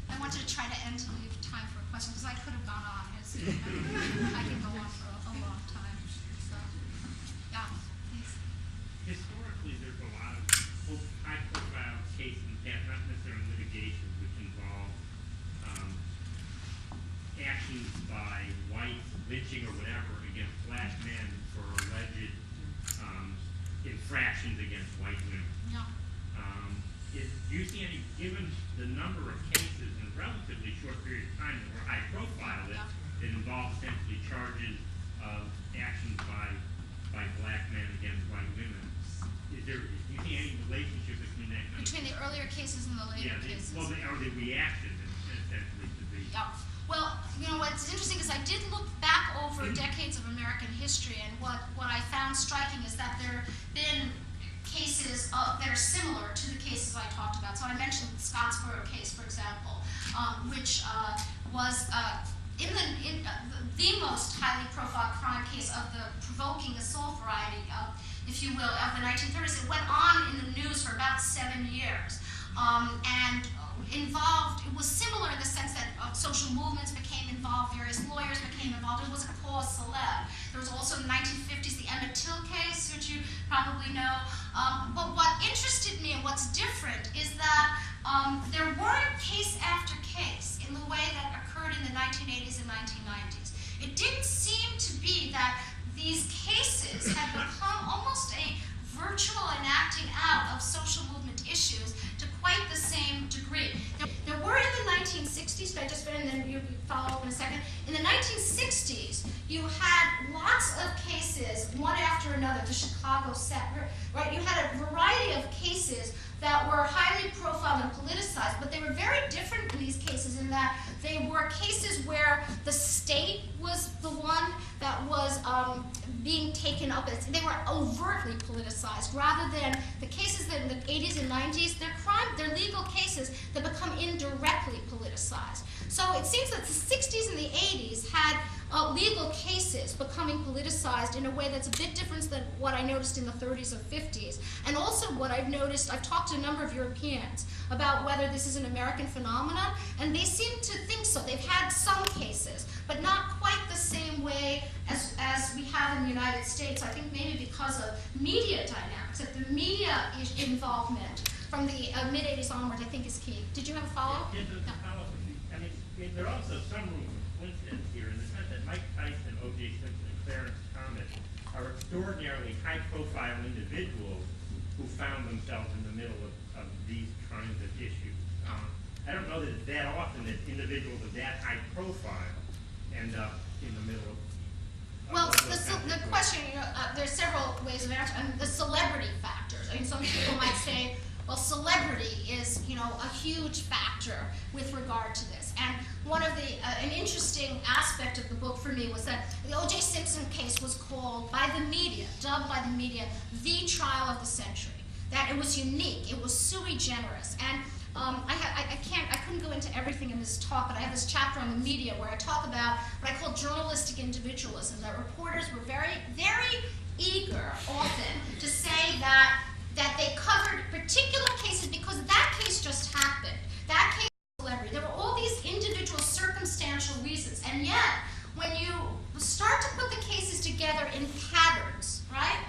I wanted to try to end to leave time for questions, because I could have gone on. I can go on for a long time. So, yeah, please. Historically, there's a lot of high-profile cases, not necessarily litigation, which involve actions by whites, lynching or whatever, against black men for alleged infractions against white women. Yeah. Do you see any, given the number of cases in a relatively short period of time that were high-profile, that involve essentially charges of actions by black men against white women? Do you see any relationship between that? Between the earlier cases and the later cases? Well, or the reaction essentially to the... Yeah. Well, you know, what's interesting is I did look back over decades of American history, and what I found striking is that there have been cases that are similar to the cases I talked about. So I mentioned the Scottsboro case, for example, which was the most highly profile crime case of the provoking assault variety, if you will, of the 1930s. It went on in the news for about 7 years, and it was similar in the sense that social movements became involved, various lawyers became involved. It was a cause célèbre. There was also in the 1950s the Emmett Till case, which you probably know. But what interested me and what's different is that there weren't case after case in the way that occurred in the 1980s and 1990s. It didn't seem to be that these cases had become almost a virtual enacting out of social movement issues to quite the same degree. There were in the 1960s, but I just read, and then you follow up in a second. In the 1960s, you had lots of cases, one after another, the Chicago set, right? You had a variety of cases that were highly profiled and politicized, but they were very different in these cases in that they were cases where the state was the one that was being taken up as, they were overtly politicized, rather than the cases that in the 80s and 90s, they're legal cases that become indirectly politicized. So it seems that the 60s and the 80s had legal cases becoming politicized in a way that's a bit different than what I noticed in the 30s or 50s. And also what I've noticed, I've talked to a number of Europeans about whether this is an American phenomenon, and they seem to think so. They've had some cases, but not quite the same way as we have in the United States. I think maybe because of media dynamics, that the media involvement from the mid-80s onward, I think, is key. Did you have a follow-up? Yeah, there's a follow-up. I mean, there's also some room for coincidence here in the sense that Mike Tyson, O.J. Simpson, and Clarence Thomas are extraordinarily high-profile individuals who found themselves in the middle of these kinds of issues. I don't know that it's that often that individuals of that high profile end up in the middle of well, the question, there's several ways of answering. The celebrity factors. I mean, some people might say, well, celebrity is, a huge factor with regard to this. And one of an interesting aspect of the book for me was that the O.J. Simpson case was called called by the media, dubbed by the media, the trial of the century. That it was unique, it was sui generis. And I couldn't go into everything in this talk, but I have this chapter on the media where I talk about what I call journalistic individualism, that reporters were very, very eager often to say that they covered particular cases because that case just happened. That case was celebrity. There were all these individual circumstantial reasons, and yet when you start to put the cases together in patterns, right?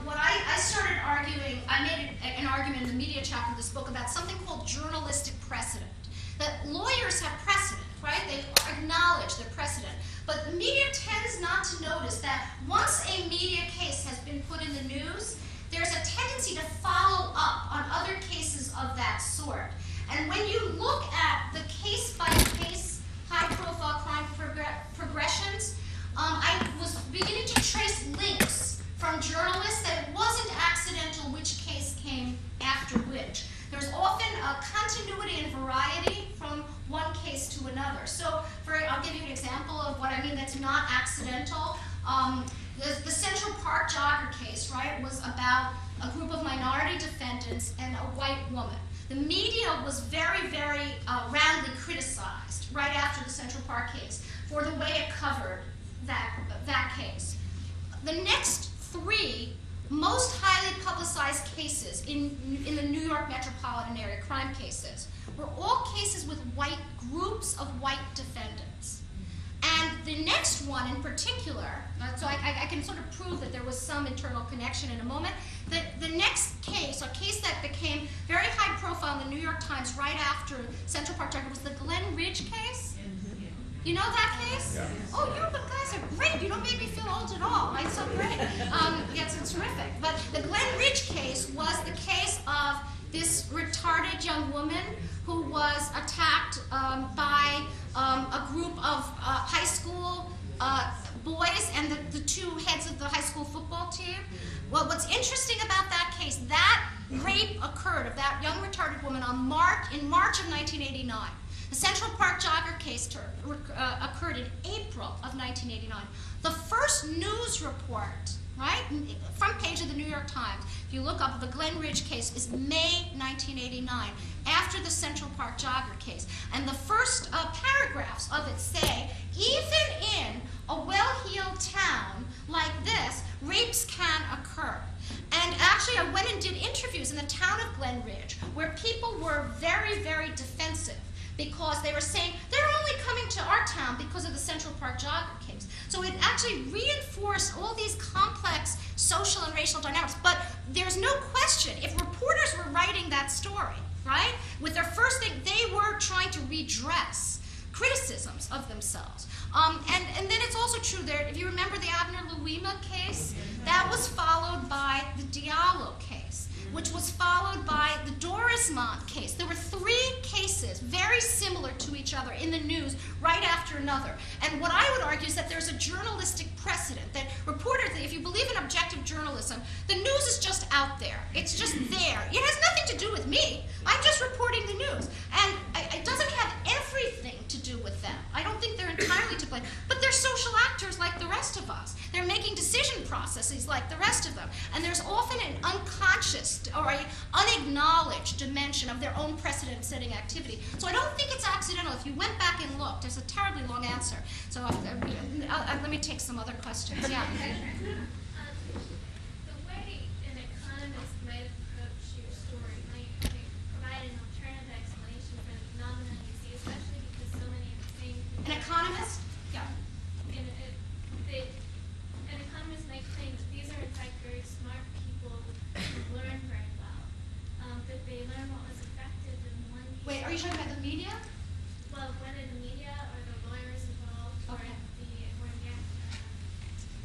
What I started arguing, I made an argument in the media chapter of this book about something called journalistic precedent. That lawyers have precedent, right? They acknowledge their precedent. But the media tends not to notice that once a media case has been put in the news, there's a tendency to follow up on other cases of that sort. And when you look at the case-by-case high-profile crime progressions, I was beginning to trace links from journalists that it wasn't accidental which case came after which. There's often a continuity and variety from one case to another. So I'll give you an example of what I mean that's not accidental. The Central Park jogger case, right, was about a group of minority defendants and a white woman. The media was very, very roundly criticized right after the Central Park case for the way it covered that case. The next three most highly publicized cases in the New York metropolitan area, crime cases, were all cases with groups of white defendants. And the next one in particular, so I can sort of prove that there was some internal connection in a moment. The next case, a case that became very high profile in the New York Times right after Central Park Jogger, was the Glen Ridge case. You know that case? Yeah. Oh, you guys are great. You don't make me feel old at all. It's so great. It's terrific. But the Glen Ridge case was the case of this retarded young woman who was attacked by a group of high school boys and the two heads of the high school football team. Well, what's interesting about that case, that rape occurred of that young retarded woman in March of 1989. The Central Park jogger case occurred in April of 1989. The first news report, right, front page of the New York Times, if you look up the Glen Ridge case, is May 1989, after the Central Park jogger case. And the first paragraphs of it say, even in a well-heeled town like this, rapes can occur. And actually, I went and did interviews in the town of Glen Ridge where people were very, very defensive, because they were saying they're only coming to our town because of the Central Park jogger case. So it actually reinforced all these complex social and racial dynamics. But there's no question, if reporters were writing that story, right, with their first thing, they were trying to redress criticisms of themselves. And then it's also true there, if you remember the Abner Louima case, that was followed by the Diallo case, which was followed by the Dorismont case. There were three cases very similar to each other in the news right after another. And what I would argue is that there's a journalistic precedent, that reporters, if you believe in objective journalism, the news is just out there. It's just there. It has nothing to do with me. I'm just reporting the news. And it doesn't have everything to do with them. I don't think they're entirely to blame. But they're social actors like the rest of us. They're making decision processes like the rest of them. And there's often an unconscious or an unacknowledged dimension of their own precedent-setting activity. So I don't think it's accidental. If you went back and looked, there's a terribly long answer. So let me take some other questions. Yeah. The way an economist might approach your story might provide an alternative explanation for the phenomenon you see, especially because so many of the same people... An economist? Yeah. An economist might claim that these are in fact very smart people who learn very well, that they learn what was effective in one case. Wait, are you talking about the media? Well, whether the media or the lawyers involved or Okay.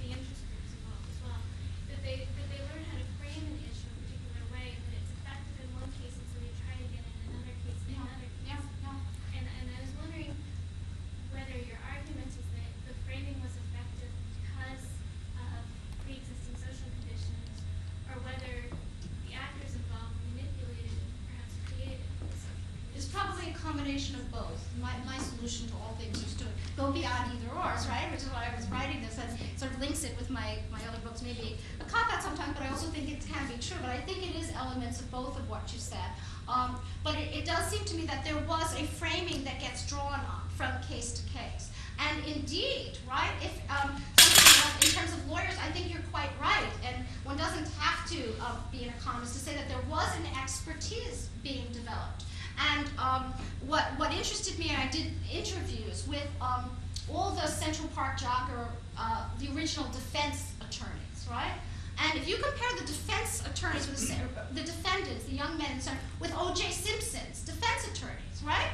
the interest groups involved as well, that they learn how to frame an issue in a particular way, that it's effective in one case, and so they try to get it in another case, in another case. Yeah. And I was wondering whether your argument is that the framing was effective because of pre-existing social conditions, or whether the actors involved manipulated and perhaps created the social conditions. It's probably a combination combination of both. My solution to all things is to go beyond either ors, right? Which is why I was writing this, and sort of links it with my other books. Maybe a cop-out sometimes, but I also think it can be true. But I think it is elements of both of what you said. But it does seem to me that there was a framing that gets drawn on from case to case. And indeed, right, if in terms of lawyers, I think you're quite right. And one doesn't have to be an economist to say that there was an expertise being developed. And what interested me, and I did interviews with all the Central Park jogger, the original defense attorneys, right? And if you compare the defense attorneys with the defendants, the young men, with O.J. Simpson's defense attorneys, right?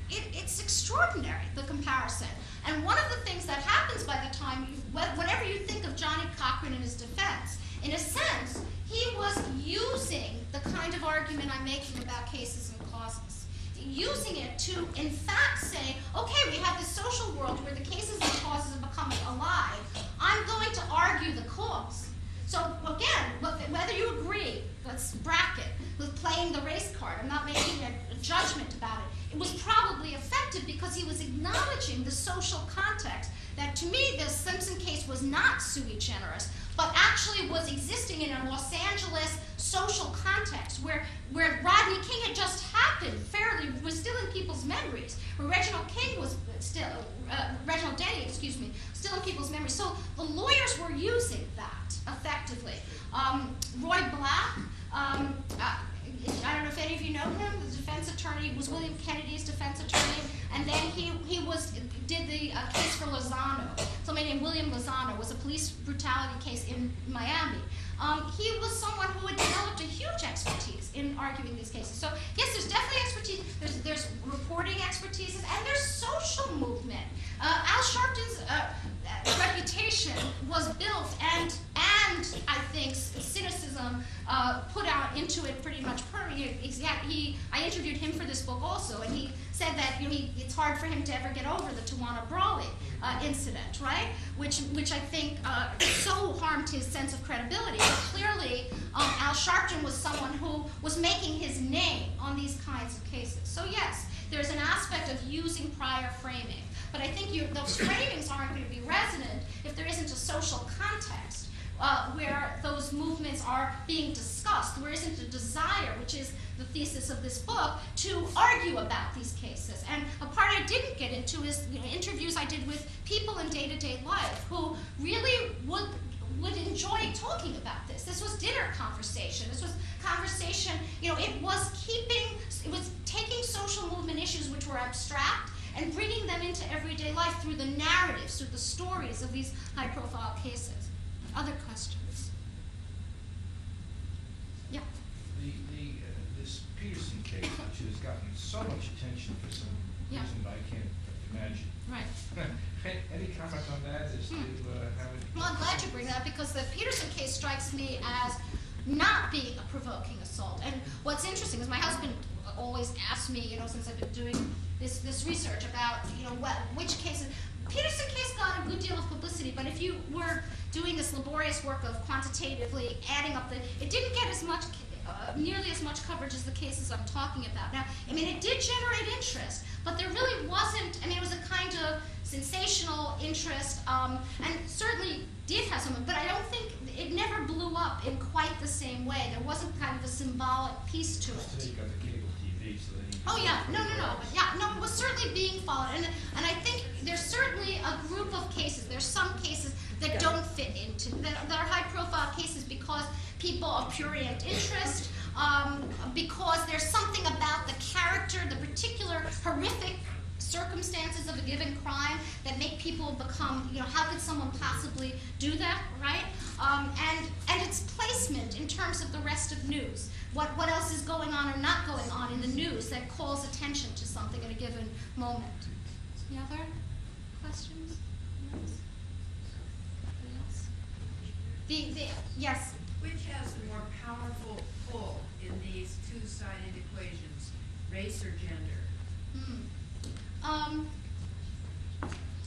It's extraordinary, the comparison. And one of the things that happens by the time, whenever you think of Johnny Cochran in his defense, in a sense, he was using the kind of argument I'm making about cases and causes. Using it to, in fact, say, okay, we have this social world where the cases and causes are becoming alive. I'm going to argue the cause. So again, whether you agree, let's bracket, with playing the race card, I'm not making a judgment about it. It was probably effective because he was acknowledging the social context that, to me, the Simpson case was not sui generis, but actually was existing in a Los Angeles social context where Rodney King had just happened fairly, was still in people's memories, where Reginald Denny, still in people's memories. So the lawyers were using that effectively. Roy Black, I don't know if any of you know him, the defense attorney, was William Kennedy's defense attorney, and then he did the case for Lozano. Somebody named William Lozano was a police brutality case in Miami. He was someone who had developed a huge expertise in arguing these cases. So yes, there's definitely expertise. There's reporting expertise, and there's social movement. Al Sharpton's reputation was built, and I think cynicism put out into it pretty much permanently. I interviewed him for this book also, and he said that it's hard for him to ever get over the Tawana Brawley incident, right? Which I think so harmed his sense of credibility. But clearly, Al Sharpton was someone who was making his name on these kinds of cases. So yes, there's an aspect of using prior framing. But I think those framings aren't going to be resonant if there isn't a social context where those movements are being discussed. There isn't a desire, which is the thesis of this book, to argue about these cases. And a part I didn't get into is interviews I did with people in day-to-day life who really would enjoy talking about this. This was dinner conversation. This was conversation, it was taking social movement issues which were abstract and bringing them into everyday life through the narratives, through the stories of these high-profile cases. Other questions? Yeah. This Peterson case, which has gotten so much attention for some reason I can't imagine. Right. Any comment on that as to how it... Well, I'm glad you bring that, because the Peterson case strikes me as not being a provoking assault. And what's interesting is my husband always asks me, since I've been doing this research about, which cases. Peterson case got a good deal of publicity, but if you were doing this laborious work of quantitatively adding up it didn't get as much, nearly as much coverage as the cases I'm talking about. Now, it did generate interest, but there really wasn't, it was a kind of sensational interest, and certainly did have some, but I don't think, it never blew up in quite the same way. There wasn't kind of a symbolic piece to it. Today you got the cable TV, so then you... Oh yeah, no. Yeah, no, it was certainly being followed. And I think there's certainly a group of cases. There's some cases that don't fit into, that are high-profile cases because people of prurient interest, because there's something about the character, the particular horrific circumstances of a given crime that make people become, how could someone possibly do that, right? And its placement in terms of the rest of news. What else is going on or not going on in the news that calls attention to something at a given moment? Any other questions? Yes? Which has the more powerful pull in these two-sided equations, race or gender?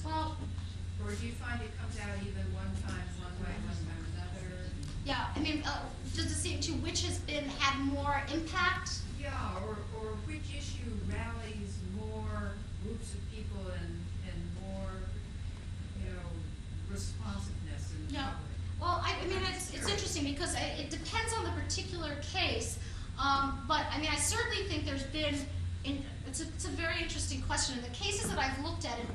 Well, or do you find it comes out even one time one way, one time another? Yeah, just to see to which has had more impact. Yeah, or which issue rallies more groups of people and more, responsiveness in the Yeah. public? Well, I mean, it's interesting because it depends on the particular case. But I mean, I certainly think there's been, it's a very interesting question. In the cases that I've looked at, in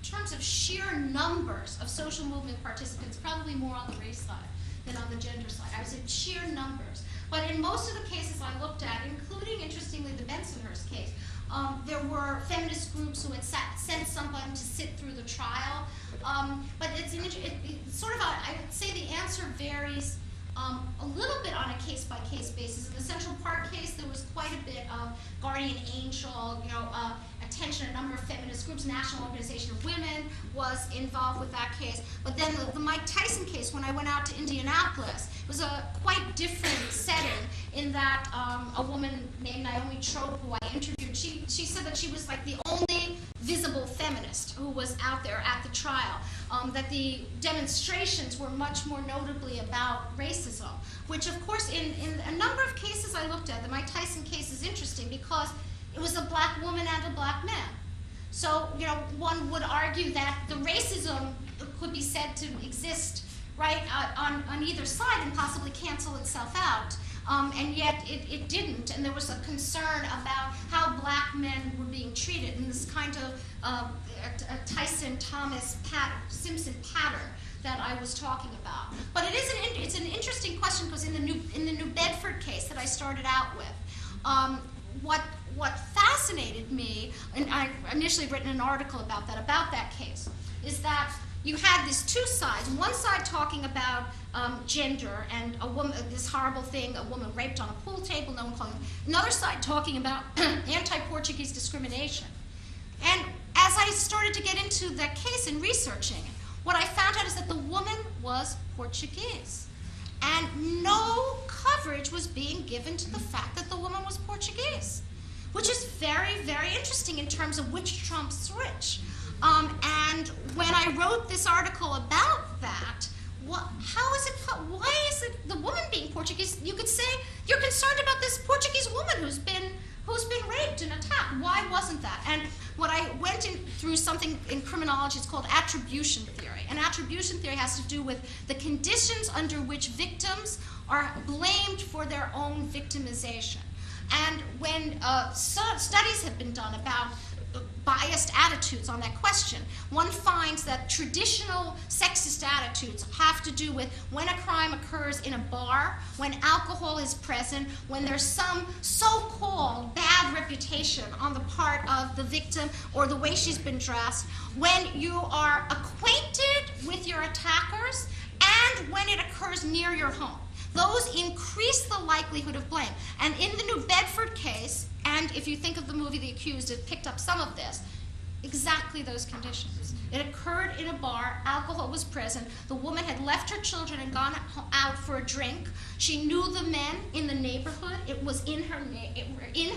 terms of sheer numbers of social movement participants, probably more on the race side than on the gender side. I would say sheer numbers. But in most of the cases I looked at, including, interestingly, the Bensonhurst case, there were feminist groups who had sent someone to sit through the trial. But it's sort of I would say the answer varies a little bit on a case-by-case basis. In the Central Park case, there was quite a bit of guardian angel, attention. A number of feminist groups, National Organization of Women was involved with that case. But then the Mike Tyson case, when I went out to Indianapolis, it was a quite different setting in that a woman named Naomi Trope, who I interviewed, she said that she was like the only visible feminist who was out there at the trial. That the demonstrations were much more notably about racism, which of course in a number of cases I looked at, the Mike Tyson case is interesting because it was a black woman and a black man. So, one would argue that the racism could be said to exist, right, on either side and possibly cancel itself out. And yet it didn't, and there was a concern about how black men were being treated in this kind of Tyson-Thomas-Simpson pattern that I was talking about. But it's an interesting question because in the New Bedford case that I started out with, what fascinated me, and I initially written an article about that case, is that you had these two sides. One side talking about gender and a woman, this horrible thing, a woman raped on a pool table, no one calling it. Another side talking about anti-Portuguese discrimination. And as I started to get into that case and researching, what I found out is that the woman was Portuguese. And no coverage was being given to the fact that the woman was Portuguese, which is very, very interesting in terms of which trumps which. And when I wrote this article about that, why is it the woman being Portuguese? You could say you're concerned about this Portuguese woman who's been raped and attacked. Why wasn't that? And what I went through something in criminology, it's called attribution theory. And attribution theory has to do with the conditions under which victims are blamed for their own victimization. And when studies have been done about biased attitudes on that question, one finds that traditional sexist attitudes have to do with when a crime occurs in a bar, when alcohol is present, when there's some so-called bad reputation on the part of the victim or the way she's been dressed, when you are acquainted with your attackers, and when it occurs near your home. Those increase the likelihood of blame. And in the New Bedford case, and if you think of the movie The Accused, it picked up some of this, exactly those conditions. It occurred in a bar, alcohol was present, the woman had left her children and gone out for a drink. She knew the men in the neighborhood, it was in her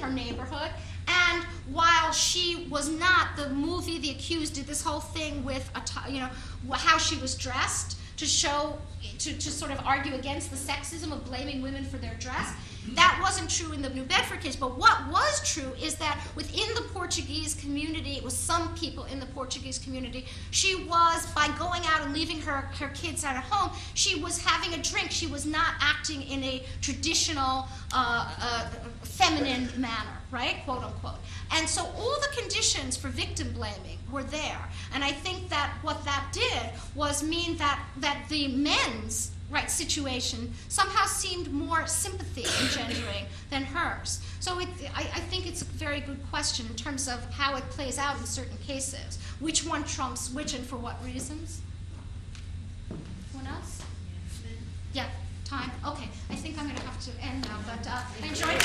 neighborhood, and while she was not, the movie The Accused did this whole thing with how she was dressed, to show, to sort of argue against the sexism of blaming women for their dress. That wasn't true in the New Bedford case, but what was true is that within the Portuguese community, it was some people in the Portuguese community, she was, by going out and leaving her kids at home, she was having a drink. She was not acting in a traditional feminine manner, right, quote unquote. And so all the conditions for victim blaming were there. And I think that what that did was mean that the men's situation somehow seemed more sympathy engendering than hers. So I think it's a very good question in terms of how it plays out in certain cases. Which one trumps which and for what reasons? Anyone else? Yeah, time. Okay, I think I'm going to have to end now, but I enjoyed